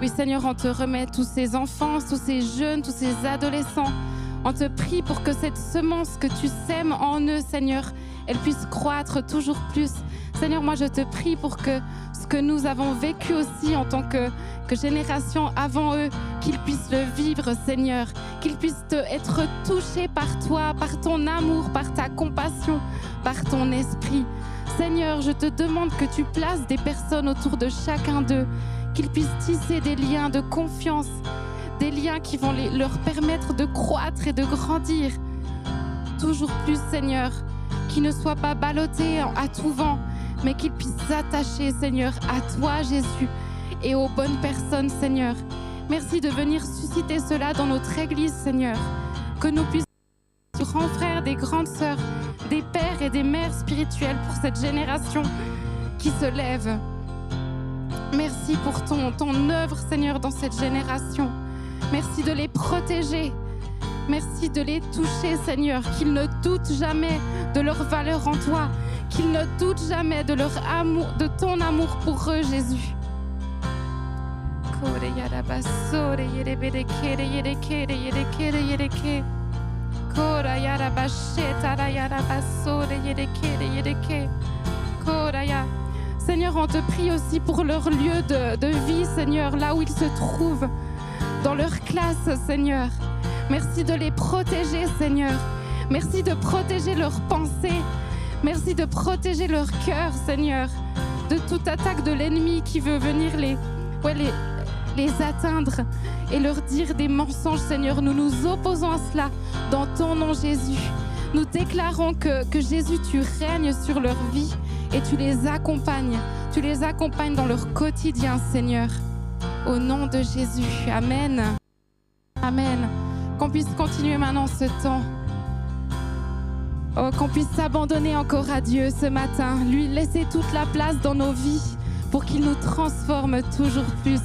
Oui, Seigneur, on te remet tous ces enfants, tous ces jeunes, tous ces adolescents. On te prie pour que cette semence que tu sèmes en eux, Seigneur, elle puisse croître toujours plus. Seigneur, moi, je te prie pour que ce que nous avons vécu aussi en tant que génération avant eux, qu'ils puissent le vivre, Seigneur, qu'ils puissent être touchés par toi, par ton amour, par ta compassion, par ton esprit. Seigneur, je te demande que tu places des personnes autour de chacun d'eux, qu'ils puissent tisser des liens de confiance, des liens qui vont leur permettre de croître et de grandir toujours plus, Seigneur, qu'ils ne soient pas ballottés à tout vent, mais qu'ils puissent s'attacher, Seigneur, à toi, Jésus, et aux bonnes personnes, Seigneur. Merci de venir susciter cela dans notre Église, Seigneur, que nous puissions être des grands frères, des grandes sœurs, des pères et des mères spirituelles pour cette génération qui se lève. Merci pour ton œuvre, Seigneur, dans cette génération. Merci de les protéger. Merci de les toucher, Seigneur, qu'ils ne doutent jamais de leur valeur en toi, qu'ils ne doutent jamais de leur amour, de ton amour pour eux, Jésus. Seigneur, on te prie aussi pour leur lieu de vie, Seigneur, là où ils se trouvent, dans leur classe, Seigneur. Merci de les protéger, Seigneur. Merci de protéger leurs pensées. Merci de protéger leur cœur, Seigneur, de toute attaque de l'ennemi qui veut venir les atteindre et leur dire des mensonges, Seigneur. Nous nous opposons à cela dans ton nom, Jésus. Nous déclarons que Jésus, tu règnes sur leur vie et tu les accompagnes. Tu les accompagnes dans leur quotidien, Seigneur. Au nom de Jésus. Amen. Amen. Qu'on puisse continuer maintenant ce temps. Oh, qu'on puisse s'abandonner encore à Dieu ce matin. Lui laisser toute la place dans nos vies pour qu'il nous transforme toujours plus.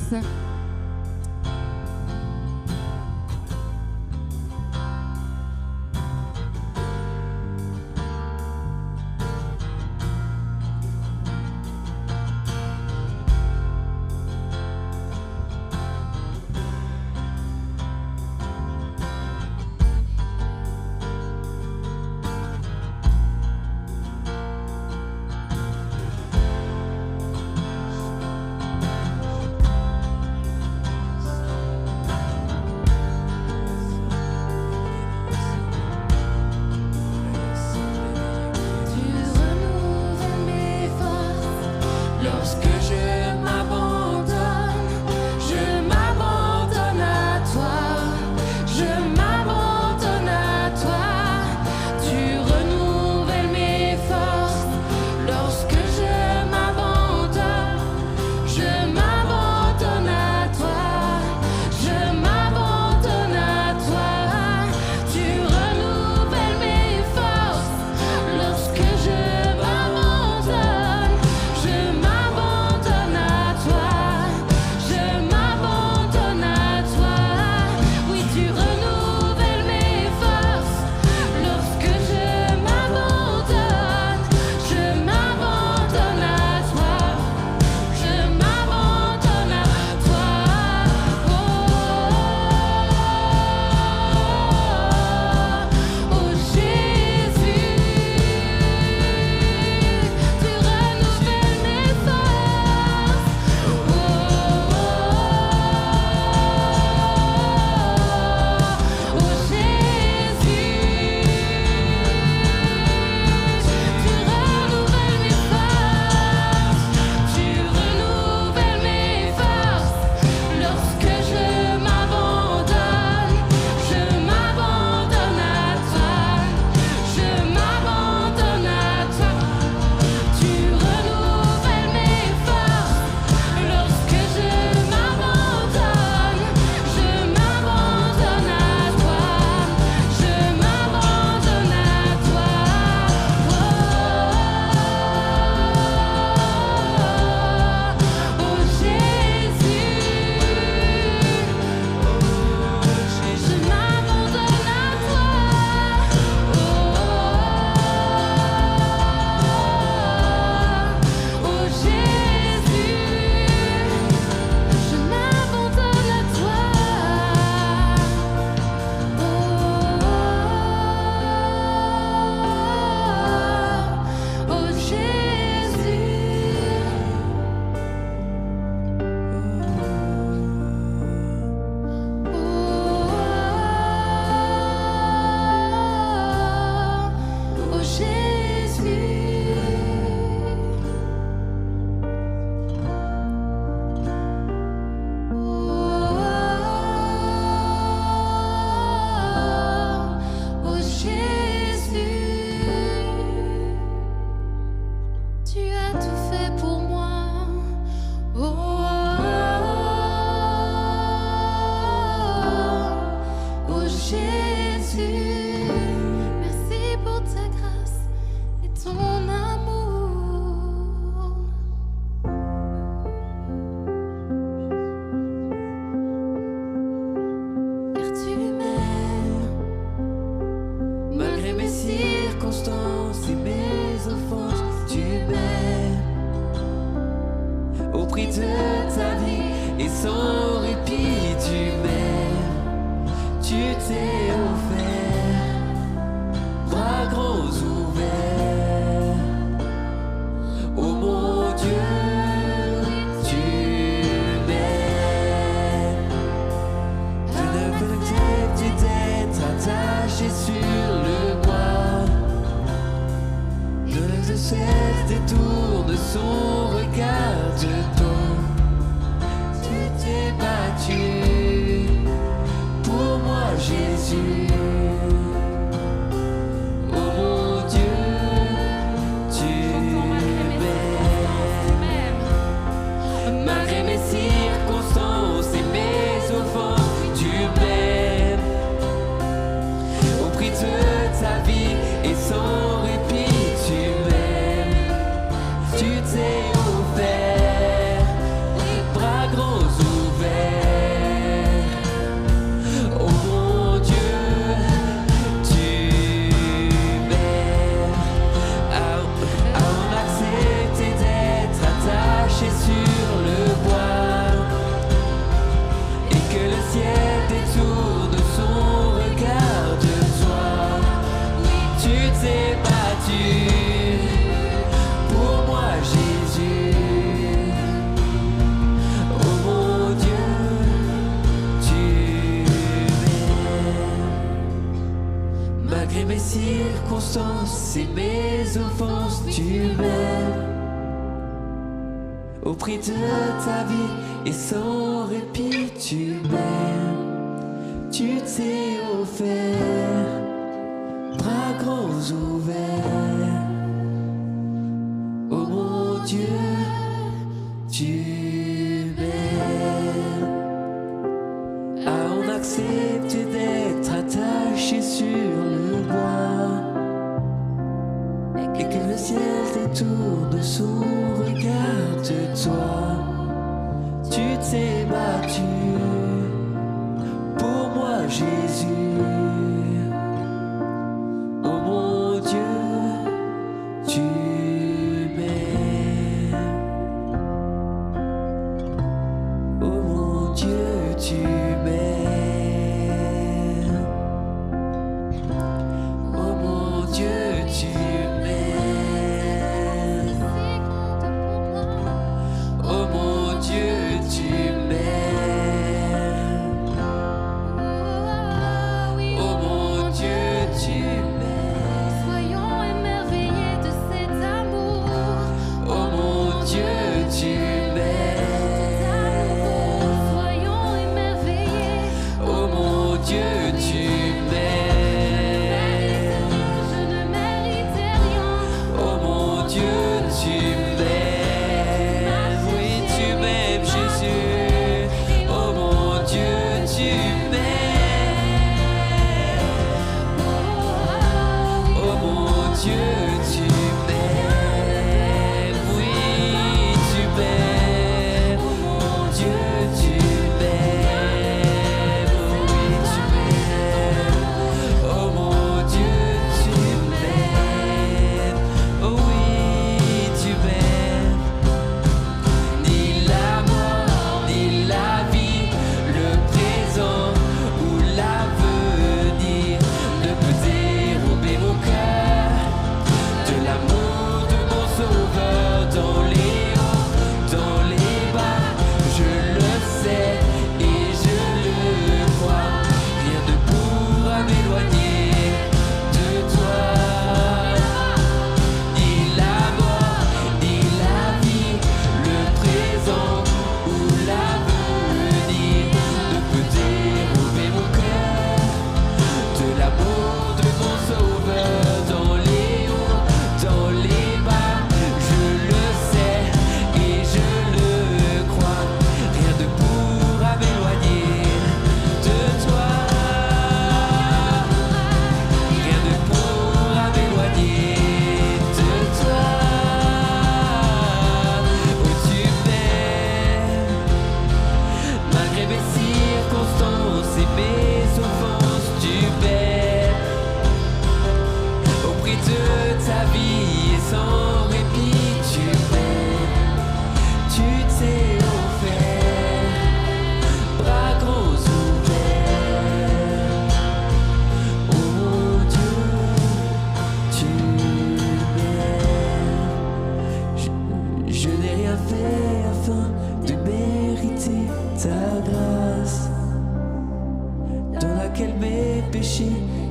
Jésus. Merci pour ta grâce et ton amour. Car tu m'aimes, Malgré mes circonstances et mes offenses, tu m'aimes. Au prix de ta vie et sans répit, tu m'aimes. Tu t'es offert, bras grands ouverts. Oh mon Dieu, tu m'aimes. Je ne peux accepter d'être attaché sur le bois. Que le ciel détourne son regard de toi. Tu t'es battu pour moi, Jésus. Oh mon Dieu, tu m'aimes. Malgré mes circonstances et mes offenses, tu m'aimes. Au prix de ta vie et sans répit, tu m'aimes. Tu t'es offert, les bras grands ouverts. Oh mon Dieu, tu m'aimes. À en accepter d'être attaché sur le bois et que le ciel détourne son regard de toi. Tu t'es battu pour moi, Jésus. Oh mon Dieu, tu m'aimes. Malgré mes circonstances et mes offenses, tu m'aimes. Au prix de ta vie et sans répit, tu m'aimes. Tu t'es offert, bras grands ouverts. Oh mon Dieu, tu m'aimes. À en accepter d'être attaché sur le bois et que le ciel détourne son regard de toi. Tu t'es battu pour moi, Jésus. Oh mon Dieu, tu m'aimes. Oh mon Dieu, tu m'aimes. Oh mon Dieu, tu m'aimes. Oh mon Dieu, tu m'aimes.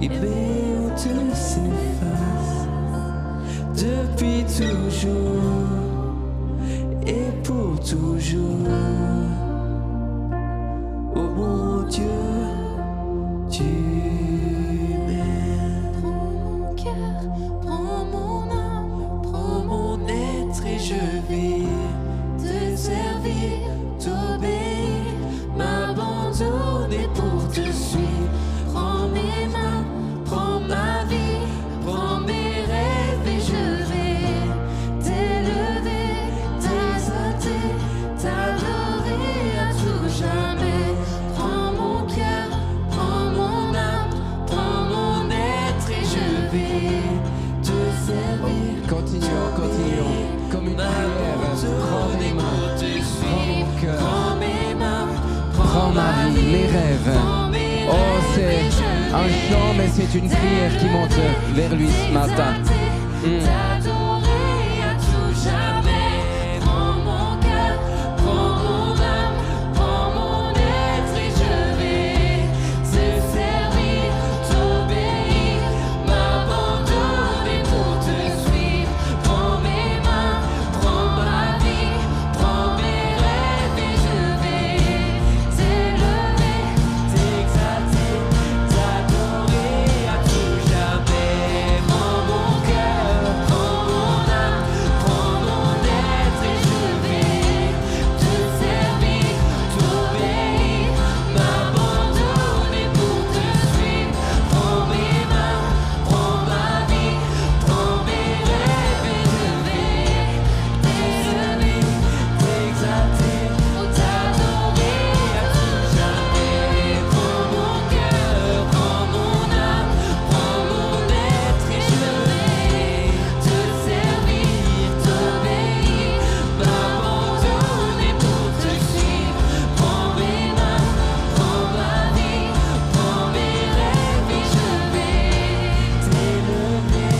et bien on te s'efface depuis toujours et pour toujours. Oh mon Dieu, tu m'aimes. Prends mon cœur, prends mon âme, Prends mon être et je vais te servir, t'obéir, m'abandonner pour te suivre. prends mes mains, Prends ma vie, prends mes rêves et je vais t'élever, t'exalter, t'adorer à tout jamais. prends mon cœur, Prends mon âme, prends mon être et je vais te servir. Continuons, continuons. Comme une prière. Prends mes mains. Pour te Prends suivre. mon cœur. Prends mes mains, Prends ma vie, mes rêves. prends mes Oh, rêves c'est et je un vais chant, mais c'est une prière qui monte vers lui ce matin. t'adorer à tout jamais. Prends mon cœur, prends mon âme, prends mon être et je vais te servir, t'obéir, m'abandonner pour te suivre. Prends mes mains, prends ma vie, prends mes rêves et je vais t'élever, t'exalter, t'adorer à tout jamais. Prends mon cœur, prends mon âme, prends mon être et je vais te servir, t'obéir, m'abandonner pour te suivre. Prends mes mains, prends ma vie, prends mes rêves et je vais t'élever, t'exalter, t'adorer à tout jamais. Prends mon cœur, prends mon âme, prends mon être et je vais te servir, t'obéir, m'abandonner pour te suivre. Prends mes mains, prends ma vie, prends mes rêves et je vais t'élever,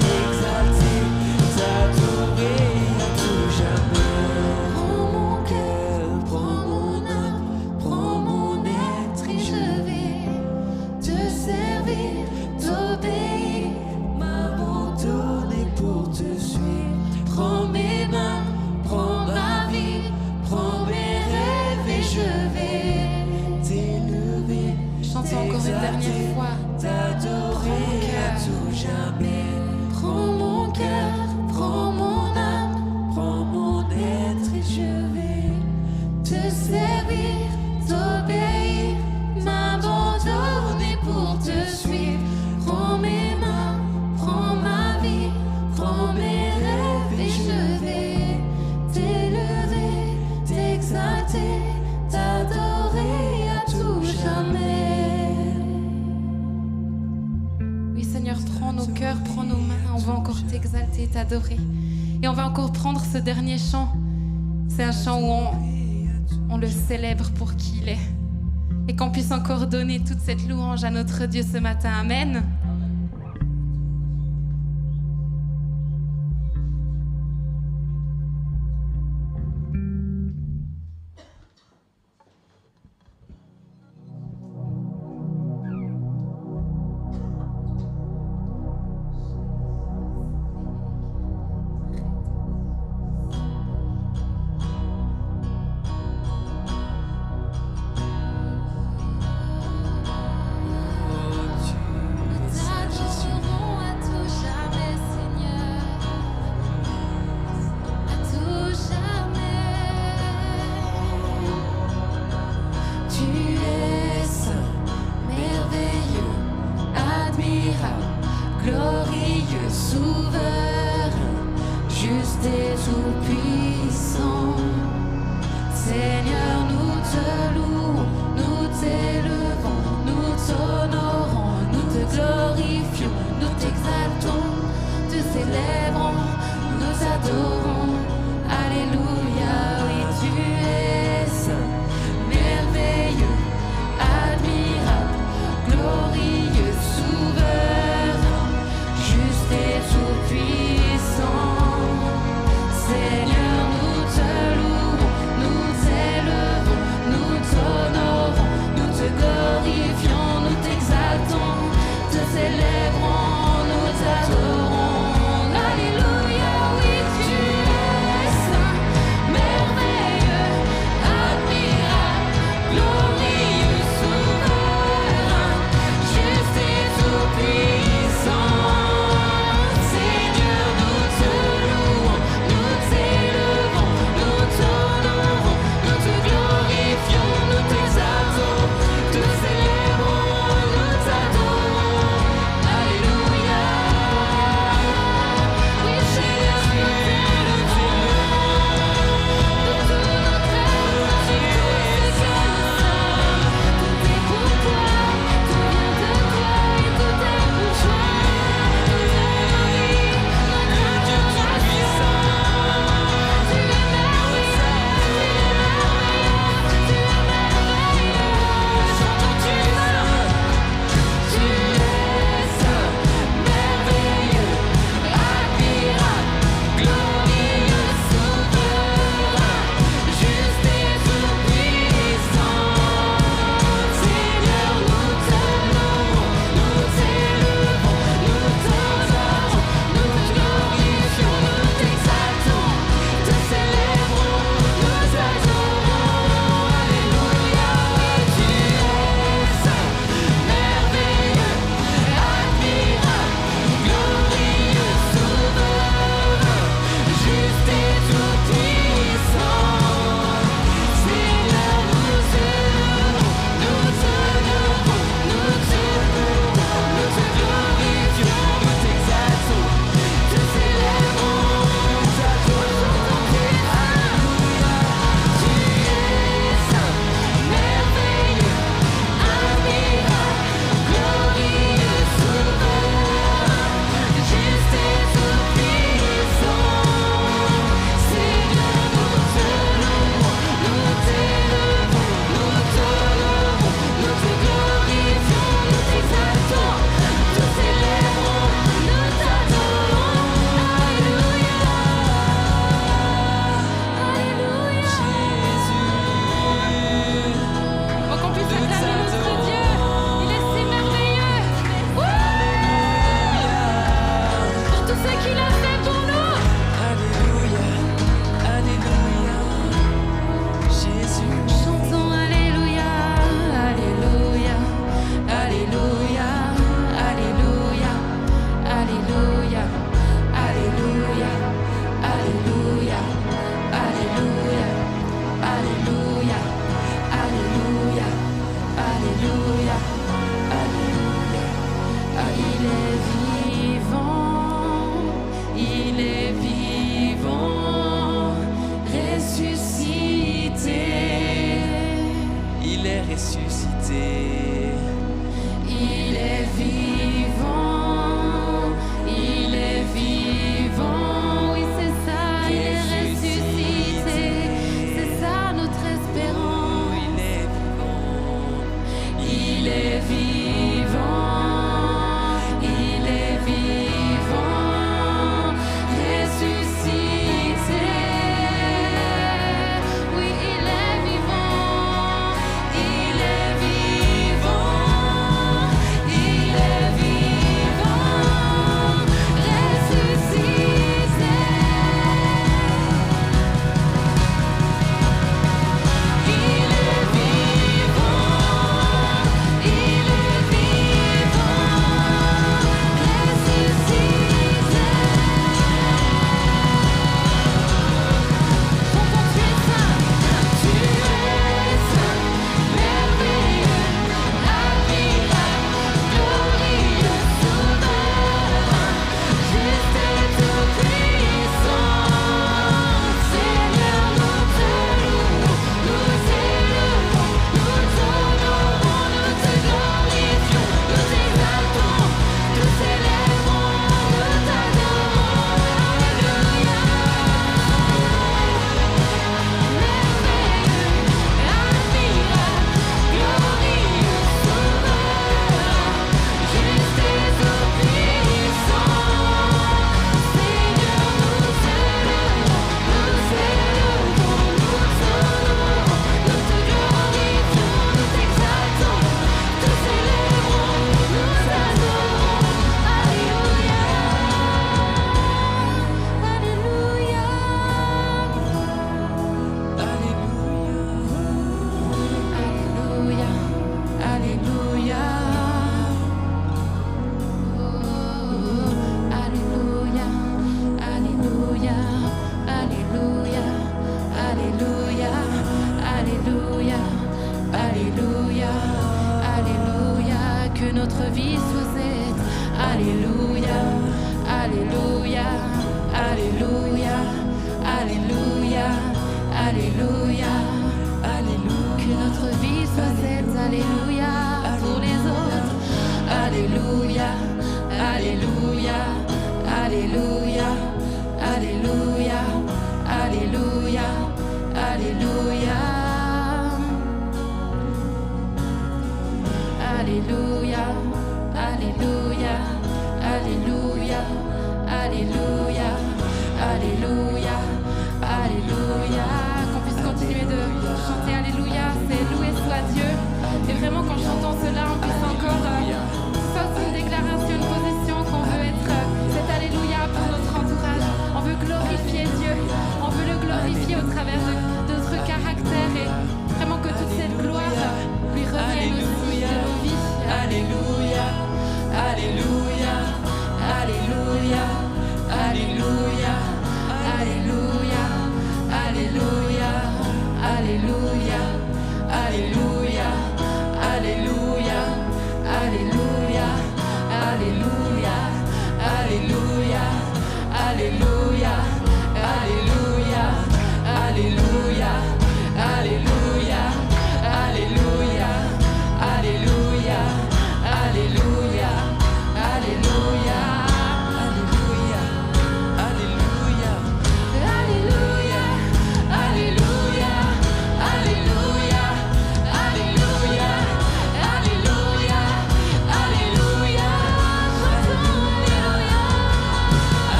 t'exalter, t'adorer à tout jamais. Prends mon cœur, prends mon âme, prends mon être et je vais te servir, t'obéir, m'abandonner pour te suivre. Prends mes mains, prends ma vie, prends mes rêves et je vais t'élever. Chantons encore une dernière fois. T'adorer à tout jamais. prends mon cœur, prends mon âme, Prends mon être et je vais te servir, t'obéir, m'abandonner pour te suivre. Prends mes mains, prends ma vie, prends mes rêves et je vais t'élever, t'exalter, t'adorer à tout jamais. Oui, Seigneur, prends nos cœurs, prends nos mains. On va encore t'exalter, t'adorer. Et on va encore prendre ce dernier chant. C'est un chant où on le célèbre pour qui il est. Et qu'on puisse encore donner toute cette louange à notre Dieu ce matin. Amen. T'adorons à tout jamais, Seigneur, à tout jamais. Tu es saint, merveilleux, admirable, glorieux, souverain, juste et tout-puissant. Seigneur, nous te louons, nous t'élevons, nous t'honorons, nous te glorifions, nous t'exaltons, te célébrons, nous t'adorons. Alléluia, oui, tu es saint, merveilleux, admirable, glorieux, souverain, juste et tout-puissant. Seigneur, nous te louons, nous t'élevons, nous t'honorons, nous te glorifions, nous t'exaltons, te il est vivant, ressuscité. Il est ressuscité. Il est vivant, il est vivant. Oui, c'est ça, il est ressuscité. C'est ça notre espérance. Il est vivant. Il est vivant, il est vivant, ressuscité. Oui, il est vivant, il est vivant, il est vivant, ressuscité. Il est vivant, il est vivant, ressuscité. Chantons, tu es saint, merveilleux, admirable, glorieux, souverain, juste et tout-puissant. Seigneur, nous te louons, nous t'élevons, nous t'honorons, nous te glorifions, nous t'exaltons, nous célébrons, nous t'adorons. Alléluia. Merveilleux, admirable, glorieux, souverain, juste et tout-puissant. Seigneur, nous t'élevons, nous t'honorons, nous te glorifions, nous t'exaltons, nous célébrons, nous t'adorons. Alléluia. Alléluia. Alléluia. Alléluia. Alléluia. Alléluia. Alléluia. Alléluia. Alléluia. Que notre vie soit cette. Alléluia. Alléluia. Alléluia. Alléluia. Alléluia. Alléluia. Que notre vie soit cette. Alléluia. Pour les autres. Alléluia. Alléluia. Alléluia. Alléluia. Alléluia. Alléluia. Alléluia. Alléluia. Alléluia. Alléluia. Alléluia. Alléluia. Qu'on puisse continuer de chanter Alléluia. C'est loué soit Dieu. Et vraiment qu'en chantant cela, on puisse encore soit une déclaration, une position qu'on veut être cet Alléluia pour notre entourage. On veut glorifier Dieu. On veut le glorifier au travers de notre caractère et vraiment que toute cette gloire lui revienne aussi de nos vies. Alléluia, Alléluia, Alléluia, Alléluia, Alléluia, Alléluia, Alléluia, Alléluia, Alléluia.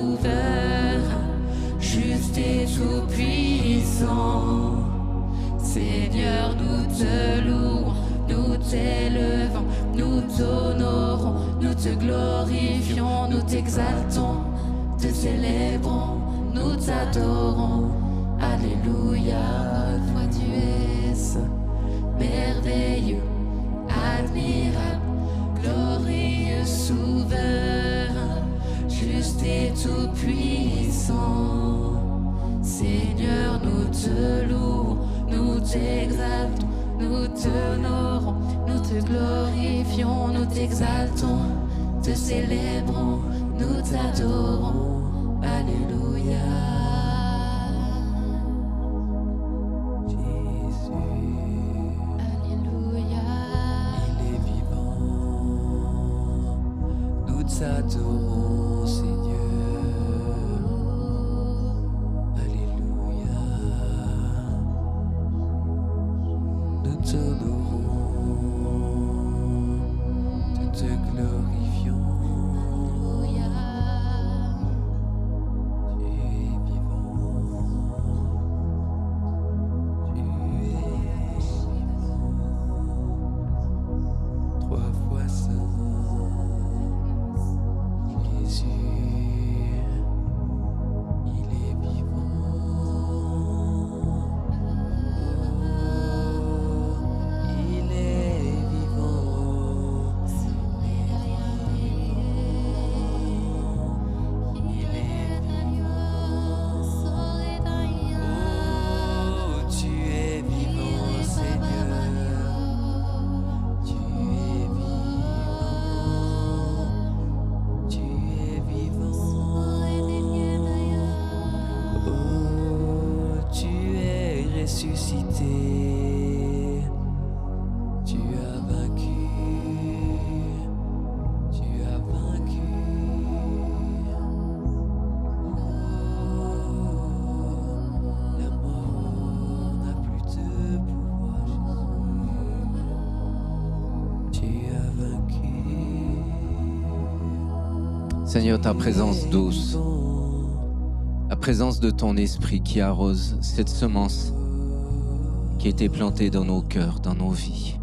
souverain, juste et tout-puissant. Seigneur, nous te louons, nous t'élevons, nous t'honorons, nous te glorifions, nous t'exaltons, te célébrons, nous t'adorons. Alléluia, toi tu es saint, merveilleux, admirable, glorieux, souverain, juste et tout-puissant. Seigneur, nous te louons, nous t'exaltons, nous t'honorons, nous te glorifions, nous t'exaltons, te célébrons, nous t'adorons. Alléluia. T'adorons, Seigneur. Alléluia. Nous t'honorons, nous te glorifions. Alléluia. Tu es vivant. Tu es vivant. Trois fois saint. Jésus, il est vivant. Il est vivant. Il est vivant. Oh, tu es vivant, Seigneur. Tu es vivant. Tu es vivant. Oh, tu es ressuscité. Tu as vaincu. Tu as vaincu. Oh, la mort n'a plus de pouvoir, Jésus. Tu as vaincu. Seigneur, ta présence douce, la présence de ton esprit qui arrose cette semence qui a été plantée dans nos cœurs, dans nos vies,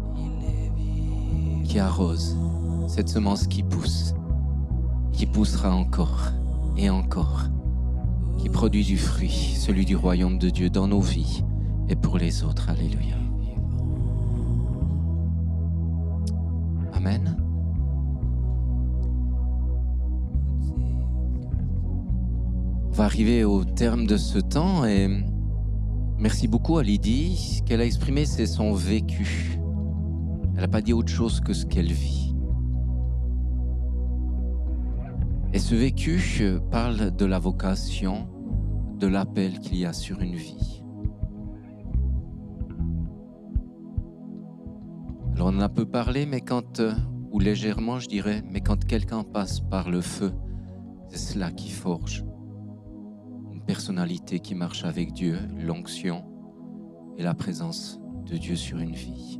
qui arrose cette semence qui poussera encore et encore, qui produit du fruit, celui du royaume de Dieu dans nos vies et pour les autres. Alléluia. Amen. On va arriver au terme de ce temps et merci beaucoup à Lydie. Ce qu'elle a exprimé, c'est son vécu. Elle n'a pas dit autre chose que ce qu'elle vit. Et ce vécu parle de la vocation, de l'appel qu'il y a sur une vie. Alors on en a peu parlé, mais ou légèrement je dirais, mais quand quelqu'un passe par le feu, c'est cela qui forge une personnalité qui marche avec Dieu, l'onction et la présence de Dieu sur une vie.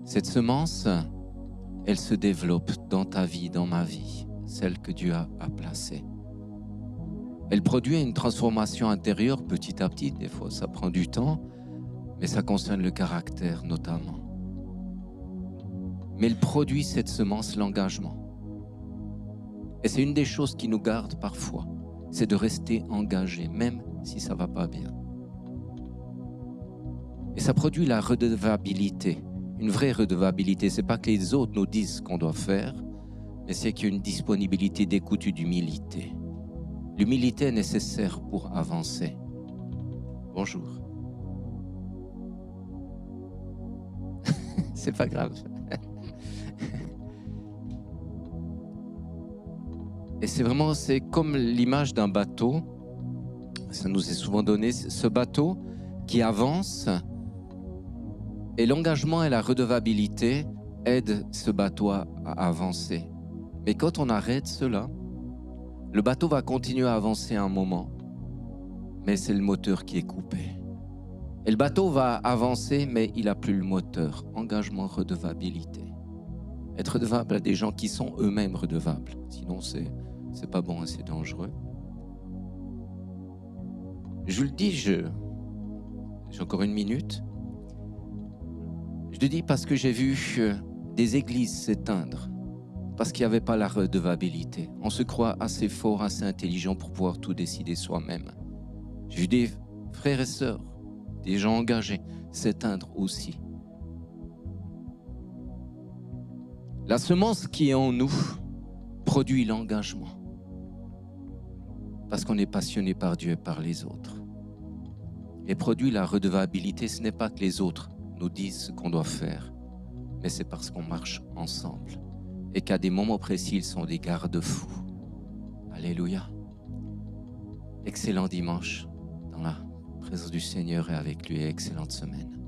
Cette semence, elle se développe dans ta vie, dans ma vie, celle que Dieu a placée. Elle produit une transformation intérieure petit à petit, des fois ça prend du temps, mais ça concerne le caractère notamment. Mais elle produit cette semence, l'engagement. Et c'est une des choses qui nous garde parfois, c'est de rester engagé, même si ça ne va pas bien. Et ça produit la redevabilité, une vraie redevabilité. Ce n'est pas que les autres nous disent ce qu'on doit faire, mais c'est qu'il y a une disponibilité d'écoute et d'humilité. L'humilité est nécessaire pour avancer. Bonjour. C'est pas grave. Et c'est comme l'image d'un bateau. Ça nous est souvent donné, ce bateau qui avance. Et l'engagement et la redevabilité aident ce bateau à avancer. Mais quand on arrête cela, le bateau va continuer à avancer un moment, mais c'est le moteur qui est coupé. Et le bateau va avancer, mais il n'a plus le moteur. Engagement, redevabilité. Être redevable à des gens qui sont eux-mêmes redevables. Sinon, c'est C'est pas bon, c'est dangereux. Je le dis, j'ai encore une minute. Je le dis parce que j'ai vu des églises s'éteindre, parce qu'il n'y avait pas la redevabilité. On se croit assez fort, assez intelligent pour pouvoir tout décider soi-même. J'ai vu des frères et sœurs, des gens engagés s'éteindre aussi. La semence qui est en nous produit l'engagement. Parce qu'on est passionné par Dieu et par les autres. Et produit la redevabilité, ce n'est pas que les autres nous disent ce qu'on doit faire, mais c'est parce qu'on marche ensemble. Et qu'à des moments précis, ils sont des garde-fous. Alléluia. Excellent dimanche dans la présence du Seigneur et avec lui. Excellente semaine.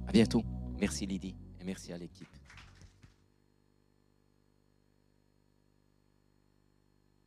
À bientôt. Merci Lydie et merci à l'équipe.